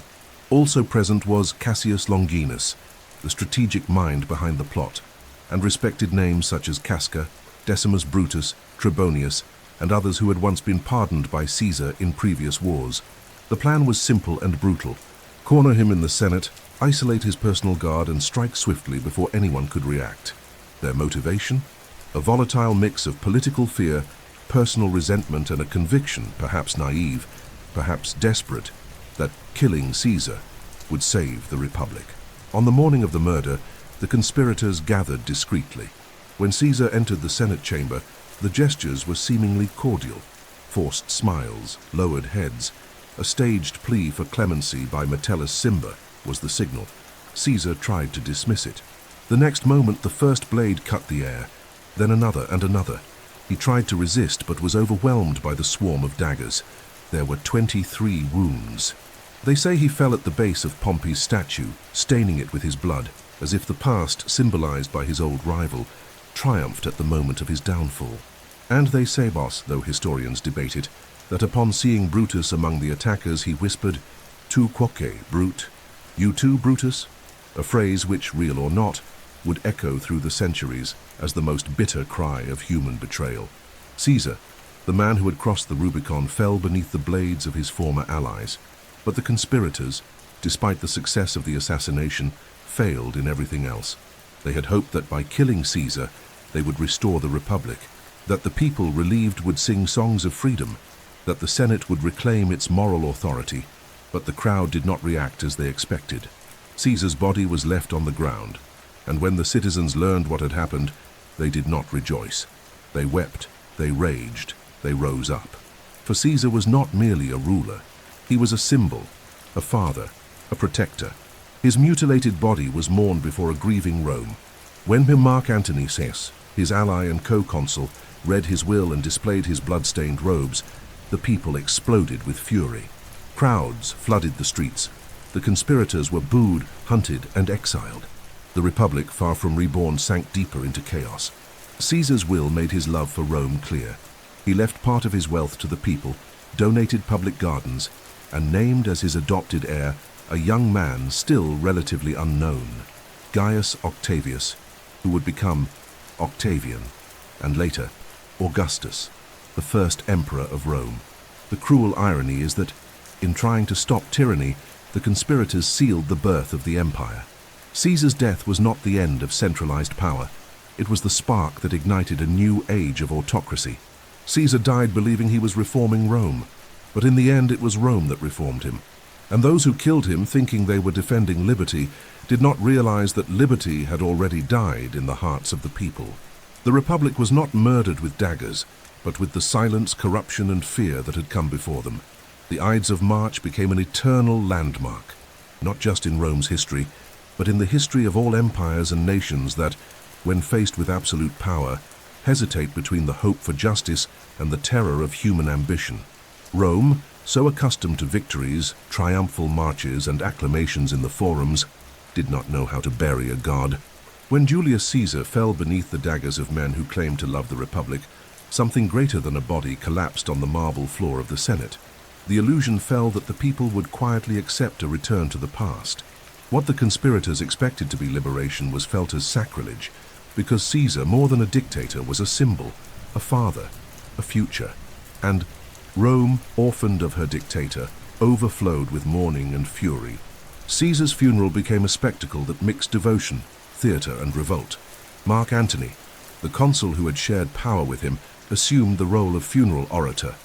Also present was Cassius Longinus, the strategic mind behind the plot, and respected names such as Casca, Decimus Brutus, Trebonius, and others who had once been pardoned by Caesar in previous wars. The plan was simple and brutal. Corner him in the Senate, isolate his personal guard, and strike swiftly before anyone could react. Their motivation? A volatile mix of political fear, personal resentment, and a conviction, perhaps naive, perhaps desperate, that killing Caesar would save the Republic. On the morning of the murder, the conspirators gathered discreetly. When Caesar entered the Senate chamber, the gestures were seemingly cordial. Forced smiles, lowered heads, a staged plea for clemency by Metellus Cimber was the signal. Caesar tried to dismiss it. The next moment, the first blade cut the air, then another and another. He tried to resist, but was overwhelmed by the swarm of daggers. There were 23 wounds. They say he fell at the base of Pompey's statue, staining it with his blood, as if the past, symbolized by his old rival, triumphed at the moment of his downfall. And they say, though historians debate it, that upon seeing Brutus among the attackers, he whispered, "Tu quoque, Brute? You too, Brutus?" A phrase which, real or not, would echo through the centuries as the most bitter cry of human betrayal. Caesar, the man who had crossed the Rubicon, fell beneath the blades of his former allies. But the conspirators, despite the success of the assassination, failed in everything else. They had hoped that by killing Caesar, they would restore the Republic, that the people relieved would sing songs of freedom, that the Senate would reclaim its moral authority, but the crowd did not react as they expected. Caesar's body was left on the ground, and when the citizens learned what had happened, they did not rejoice. They wept, they raged, they rose up. For Caesar was not merely a ruler. He was a symbol, a father, a protector. His mutilated body was mourned before a grieving Rome. When Mark Antony Caesar, his ally and co-consul, read his will and displayed his blood-stained robes, the people exploded with fury. Crowds flooded the streets. The conspirators were booed, hunted, and exiled. The Republic, far from reborn, sank deeper into chaos. Caesar's will made his love for Rome clear. He left part of his wealth to the people, donated public gardens, and named as his adopted heir a young man still relatively unknown, Gaius Octavius, who would become Octavian, and later Augustus, the first emperor of Rome. The cruel irony is that, in trying to stop tyranny, the conspirators sealed the birth of the empire. Caesar's death was not the end of centralized power. It was the spark that ignited a new age of autocracy. Caesar died believing he was reforming Rome, but in the end it was Rome that reformed him. And those who killed him, thinking they were defending liberty, did not realize that liberty had already died in the hearts of the people. The Republic was not murdered with daggers, but with the silence, corruption, and fear that had come before them. The Ides of March became an eternal landmark, not just in Rome's history, but in the history of all empires and nations that, when faced with absolute power, hesitate between the hope for justice and the terror of human ambition. Rome, so accustomed to victories, triumphal marches, and acclamations in the forums, did not know how to bury a god. When Julius Caesar fell beneath the daggers of men who claimed to love the Republic, something greater than a body collapsed on the marble floor of the Senate. The illusion fell that the people would quietly accept a return to the past. What the conspirators expected to be liberation was felt as sacrilege, because Caesar, more than a dictator, was a symbol, a father, a future. And Rome, orphaned of her dictator, overflowed with mourning and fury. Caesar's funeral became a spectacle that mixed devotion, theater, and revolt. Mark Antony, the consul who had shared power with him, assumed the role of funeral orator,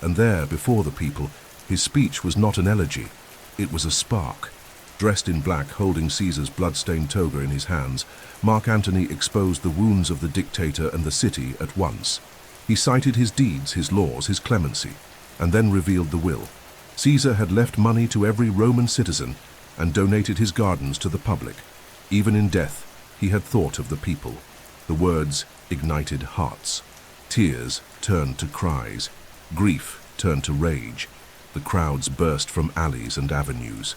and there, before the people, his speech was not an elegy, it was a spark. Dressed in black, holding Caesar's blood-stained toga in his hands, Mark Antony exposed the wounds of the dictator and the city at once. He cited his deeds, his laws, his clemency, and then revealed the will. Caesar had left money to every Roman citizen and donated his gardens to the public. Even in death, he had thought of the people. The words ignited hearts. Tears turned to cries. Grief turned to rage. The crowds burst from alleys and avenues.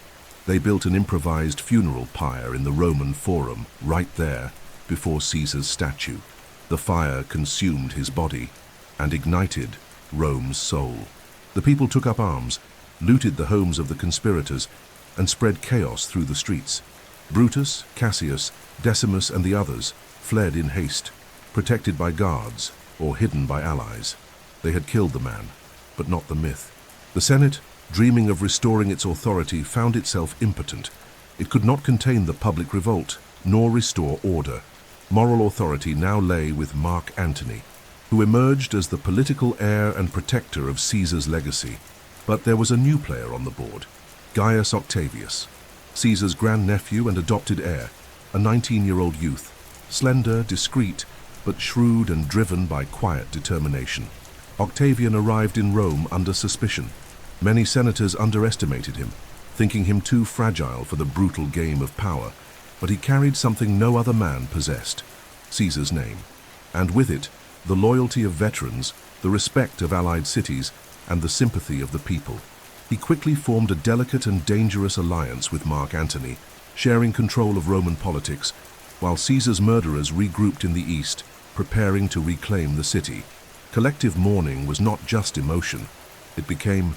They built an improvised funeral pyre in the Roman Forum, right there, before Caesar's statue. The fire consumed his body and ignited Rome's soul. The people took up arms, looted the homes of the conspirators, and spread chaos through the streets. Brutus, Cassius, Decimus, and the others fled in haste, protected by guards or hidden by allies. They had killed the man, but not the myth. The Senate, dreaming of restoring its authority, found itself impotent. It could not contain the public revolt, nor restore order. Moral authority now lay with Mark Antony, who emerged as the political heir and protector of Caesar's legacy. But there was a new player on the board, Gaius Octavius, Caesar's grandnephew and adopted heir, a 19-year-old youth, slender, discreet, but shrewd and driven by quiet determination. Octavian arrived in Rome under suspicion. Many senators underestimated him, thinking him too fragile for the brutal game of power, but he carried something no other man possessed: Caesar's name, and with it, the loyalty of veterans, the respect of allied cities, and the sympathy of the people. He quickly formed a delicate and dangerous alliance with Mark Antony, sharing control of Roman politics, while Caesar's murderers regrouped in the east, preparing to reclaim the city. Collective mourning was not just emotion, it became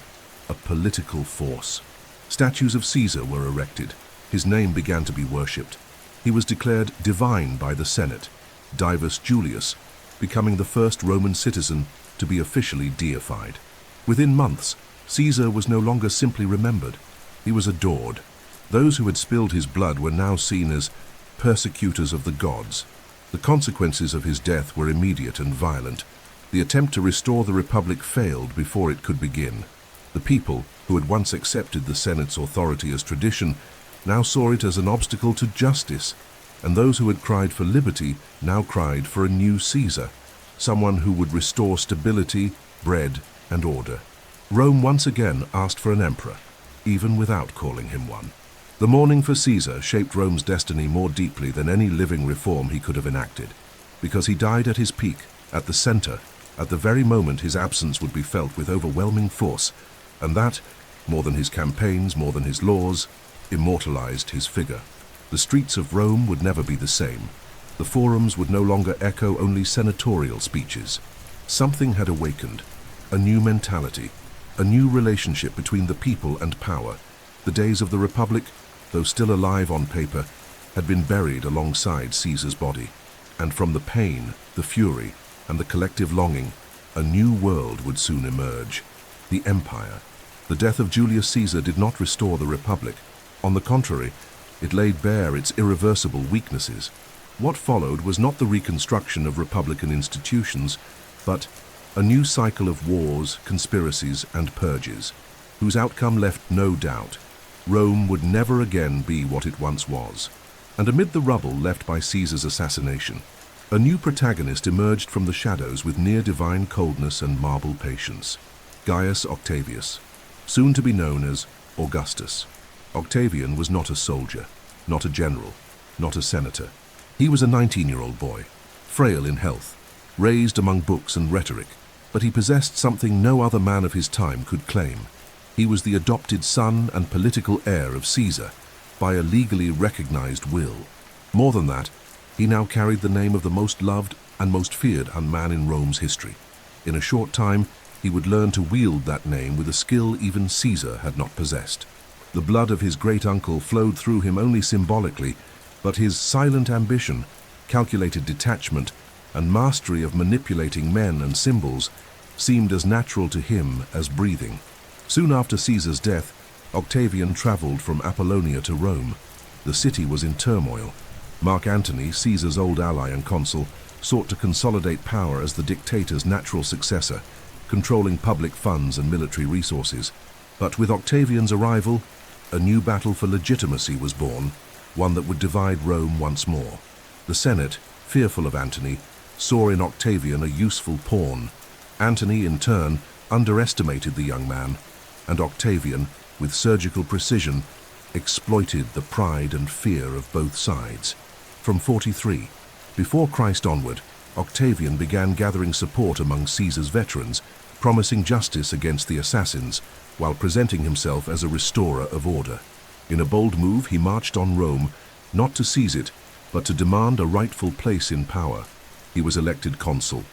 a political force. Statues of Caesar were erected. His name began to be worshipped. He was declared divine by the Senate, Divus Julius, becoming the first Roman citizen to be officially deified. Within months, Caesar was no longer simply remembered. He was adored. Those who had spilled his blood were now seen as persecutors of the gods. The consequences of his death were immediate and violent. The attempt to restore the Republic failed before it could begin. The people, who had once accepted the Senate's authority as tradition, now saw it as an obstacle to justice, and those who had cried for liberty now cried for a new Caesar, someone who would restore stability, bread, and order. Rome once again asked for an emperor, even without calling him one. The mourning for Caesar shaped Rome's destiny more deeply than any living reform he could have enacted, because he died at his peak, at the center, at the very moment his absence would be felt with overwhelming force, and that, more than his campaigns, more than his laws, immortalized his figure. The streets of Rome would never be the same. The forums would no longer echo only senatorial speeches. Something had awakened, a new mentality, a new relationship between the people and power. The days of the Republic, though still alive on paper, had been buried alongside Caesar's body. And from the pain, the fury, and the collective longing, a new world would soon emerge. The Empire. The death of Julius Caesar did not restore the Republic. On the contrary, it laid bare its irreversible weaknesses. What followed was not the reconstruction of republican institutions, but a new cycle of wars, conspiracies, and purges, whose outcome left no doubt. Rome would never again be what it once was. And amid the rubble left by Caesar's assassination, a new protagonist emerged from the shadows with near-divine coldness and marble patience. Gaius Octavius, soon to be known as Augustus. Octavian was not a soldier, not a general, not a senator. He was a 19-year-old boy, frail in health, raised among books and rhetoric, but he possessed something no other man of his time could claim. He was the adopted son and political heir of Caesar by a legally recognized will. More than that, he now carried the name of the most loved and most feared man in Rome's history. In a short time, he would learn to wield that name with a skill even Caesar had not possessed. The blood of his great-uncle flowed through him only symbolically, but his silent ambition, calculated detachment, and mastery of manipulating men and symbols seemed as natural to him as breathing. Soon after Caesar's death, Octavian traveled from Apollonia to Rome. The city was in turmoil. Mark Antony, Caesar's old ally and consul, sought to consolidate power as the dictator's natural successor, controlling public funds and military resources. But with Octavian's arrival, a new battle for legitimacy was born, one that would divide Rome once more. The Senate, fearful of Antony, saw in Octavian a useful pawn. Antony, in turn, underestimated the young man, and Octavian, with surgical precision, exploited the pride and fear of both sides. From 43, before Christ onward, Octavian began gathering support among Caesar's veterans, promising justice against the assassins, while presenting himself as a restorer of order. In a bold move, he marched on Rome, not to seize it, but to demand a rightful place in power. He was elected consul,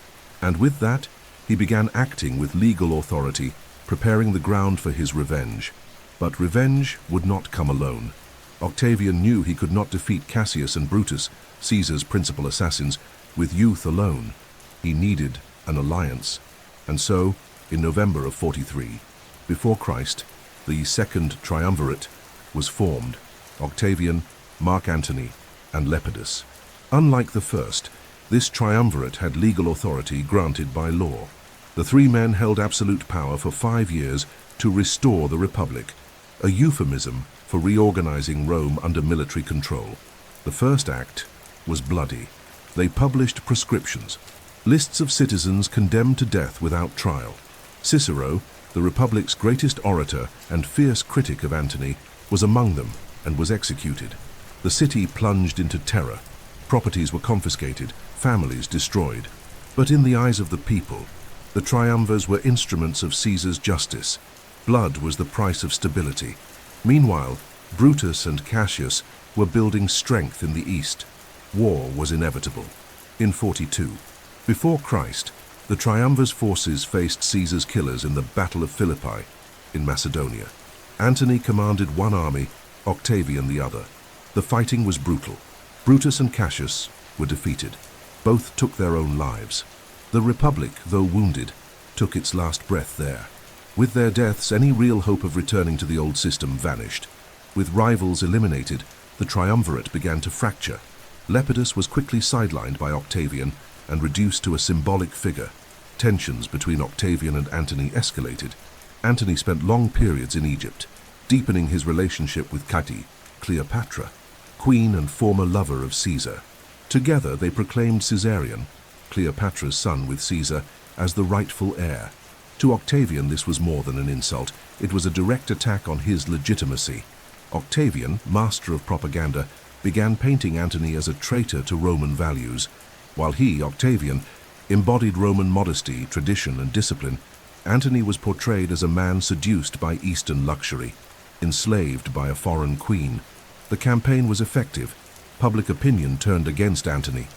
and with that, he began acting with legal authority, preparing the ground for his revenge. But revenge would not come alone. Octavian knew he could not defeat Cassius and Brutus, Caesar's principal assassins, with youth alone. He needed an alliance. And so, in November of 43, before Christ, the second triumvirate was formed: Octavian, Mark Antony, and Lepidus. Unlike the first, this triumvirate had legal authority granted by law. The three men held absolute power for 5 years to restore the Republic, a euphemism for reorganizing Rome under military control. The first act was bloody. They published prescriptions, lists of citizens condemned to death without trial. Cicero, the Republic's greatest orator and fierce critic of Antony, was among them and was executed. The city plunged into terror. Properties were confiscated, families destroyed. But in the eyes of the people, the triumvirs were instruments of Caesar's justice. Blood was the price of stability. Meanwhile, Brutus and Cassius were building strength in the east. War was inevitable. In 42, before Christ, the triumvir's forces faced Caesar's killers in the Battle of Philippi in Macedonia. Antony commanded one army, Octavian the other. The fighting was brutal. Brutus and Cassius were defeated. Both took their own lives. The Republic, though wounded, took its last breath there. With their deaths, any real hope of returning to the old system vanished. With rivals eliminated, the triumvirate began to fracture. Lepidus was quickly sidelined by Octavian and reduced to a symbolic figure. Tensions between Octavian and Antony escalated. Antony spent long periods in Egypt, deepening his relationship with Cati, Cleopatra, queen and former lover of Caesar. Together they proclaimed Caesarion, Cleopatra's son with Caesar, as the rightful heir. To Octavian this was more than an insult. It was a direct attack on his legitimacy. Octavian, master of propaganda, began painting Antony as a traitor to Roman values. While he, Octavian, embodied Roman modesty, tradition, and discipline, Antony was portrayed as a man seduced by Eastern luxury, enslaved by a foreign queen. The campaign was effective. Public opinion turned against Antony.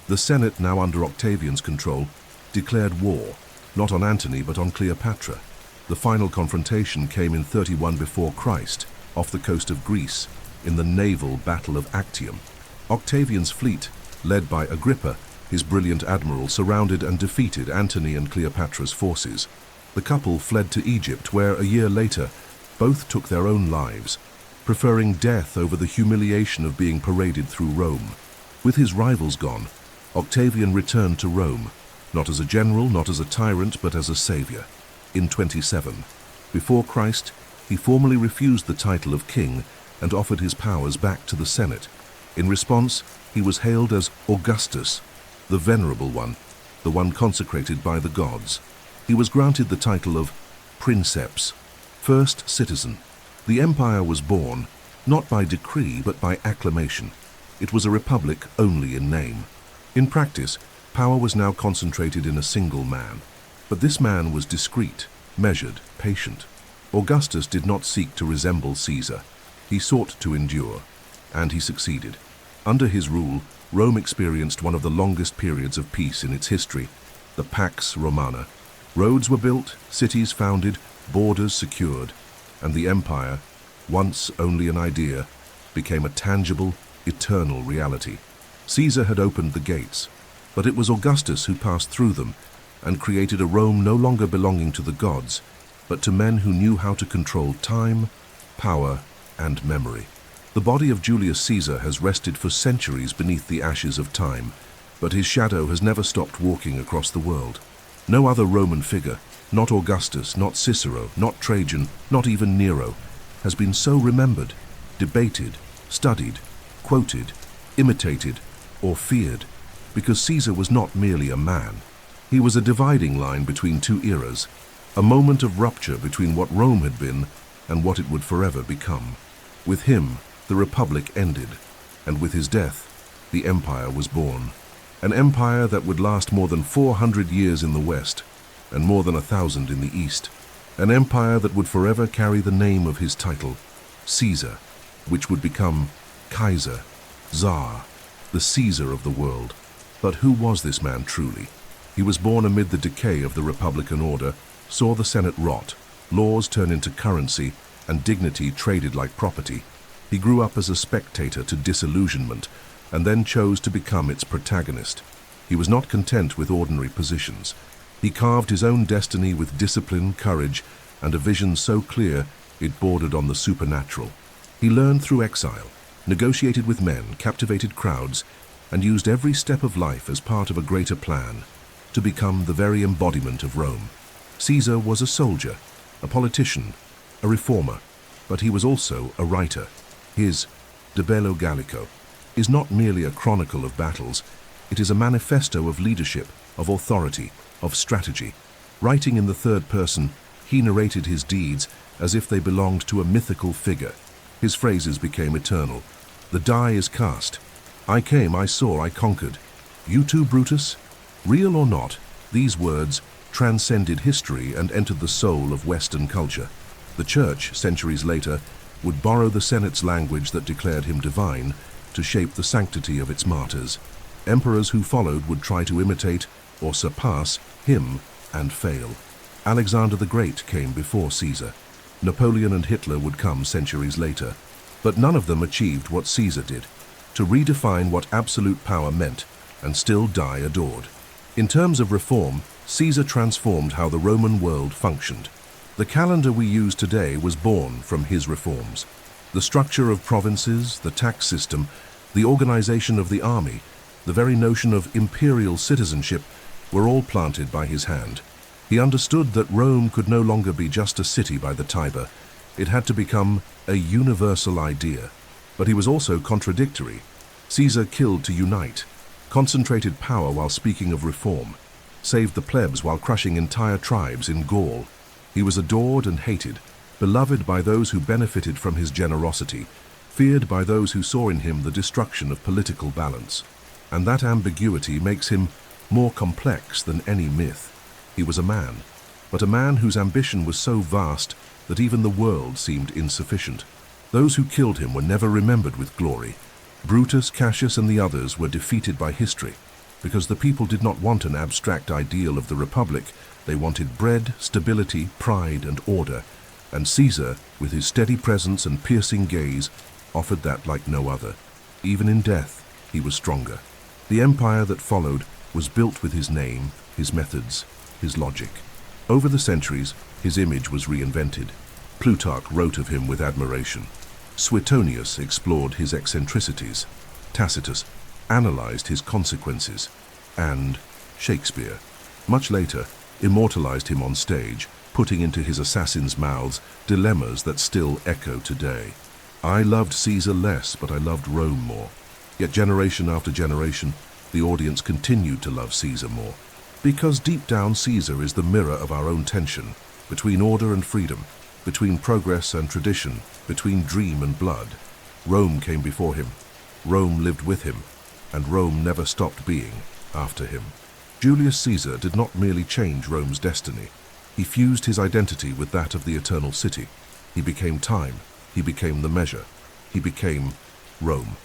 The Senate, now under Octavian's control, declared war, not on Antony but on Cleopatra. The final confrontation came in 31 before Christ, off the coast of Greece, in the naval Battle of Actium. Octavian's fleet, led by Agrippa, his brilliant admiral, surrounded and defeated Antony and Cleopatra's forces. The couple fled to Egypt, where a year later, both took their own lives, preferring death over the humiliation of being paraded through Rome. With his rivals gone, Octavian returned to Rome, not as a general, not as a tyrant, but as a savior. In 27 before Christ, he formally refused the title of king and offered his powers back to the Senate. In response, he was hailed as Augustus, the venerable one, the one consecrated by the gods. He was granted the title of princeps, first citizen. The empire was born, not by decree but by acclamation. It was a republic only in name. In practice, power was now concentrated in a single man. But this man was discreet, measured, patient. Augustus did not seek to resemble Caesar. He sought to endure, and he succeeded. Under his rule, Rome experienced one of the longest periods of peace in its history, the Pax Romana. Roads were built, cities founded, borders secured, and the empire, once only an idea, became a tangible, eternal reality. Caesar had opened the gates, but it was Augustus who passed through them and created a Rome no longer belonging to the gods, but to men who knew how to control time, power, and memory. The body of Julius Caesar has rested for centuries beneath the ashes of time, but his shadow has never stopped walking across the world. No other Roman figure, not Augustus, not Cicero, not Trajan, not even Nero, has been so remembered, debated, studied, quoted, imitated, or feared, because Caesar was not merely a man. He was a dividing line between two eras, a moment of rupture between what Rome had been and what it would forever become. With him, the Republic ended, and with his death, the empire was born. An empire that would last more than 400 years in the West and more than 1,000 in the East. An empire that would forever carry the name of his title, Caesar, which would become Kaiser, Tsar, the Caesar of the world. But who was this man truly? He was born amid the decay of the Republican order, saw the Senate rot, laws turn into currency, and dignity traded like property. He grew up as a spectator to disillusionment, and then chose to become its protagonist. He was not content with ordinary positions. He carved his own destiny with discipline, courage, and a vision so clear it bordered on the supernatural. He learned through exile, negotiated with men, captivated crowds, and used every step of life as part of a greater plan to become the very embodiment of Rome. Caesar was a soldier, a politician, a reformer, but he was also a writer. His De Bello Gallico is not merely a chronicle of battles, it is a manifesto of leadership, of authority, of strategy. Writing in the third person, he narrated his deeds as if they belonged to a mythical figure. His phrases became eternal. The die is cast. I came, I saw, I conquered. You too, Brutus? Real or not, these words transcended history and entered the soul of Western culture. The Church, centuries later, would borrow the Senate's language that declared him divine to shape the sanctity of its martyrs. Emperors who followed would try to imitate or surpass him and fail. Alexander the Great came before Caesar. Napoleon and Hitler would come centuries later. But none of them achieved what Caesar did, to redefine what absolute power meant and still die adored. In terms of reform, Caesar transformed how the Roman world functioned. The calendar we use today was born from his reforms. The structure of provinces, the tax system, the organization of the army, the very notion of imperial citizenship were all planted by his hand. He understood that Rome could no longer be just a city by the Tiber. It had to become a universal idea. But he was also contradictory. Caesar killed to unite, concentrated power while speaking of reform, saved the plebs while crushing entire tribes in Gaul. He was adored and hated, beloved by those who benefited from his generosity, feared by those who saw in him the destruction of political balance. And that ambiguity makes him more complex than any myth. He was a man, but a man whose ambition was so vast that even the world seemed insufficient. Those who killed him were never remembered with glory. Brutus, Cassius, and the others were defeated by history, because the people did not want an abstract ideal of the Republic. They wanted bread, stability, pride, and order, and Caesar, with his steady presence and piercing gaze, offered that like no other. Even in death, he was stronger. The empire that followed was built with his name, his methods, his logic. Over the centuries, his image was reinvented. Plutarch wrote of him with admiration. Suetonius explored his eccentricities. Tacitus analyzed his consequences. And Shakespeare, much later, immortalized him on stage, putting into his assassins' mouths dilemmas that still echo today. I loved Caesar less, but I loved Rome more. Yet generation after generation, the audience continued to love Caesar more. Because deep down, Caesar is the mirror of our own tension, between order and freedom, between progress and tradition, between dream and blood. Rome came before him, Rome lived with him, and Rome never stopped being after him. Julius Caesar did not merely change Rome's destiny. He fused his identity with that of the eternal city. He became time, he became the measure, he became Rome.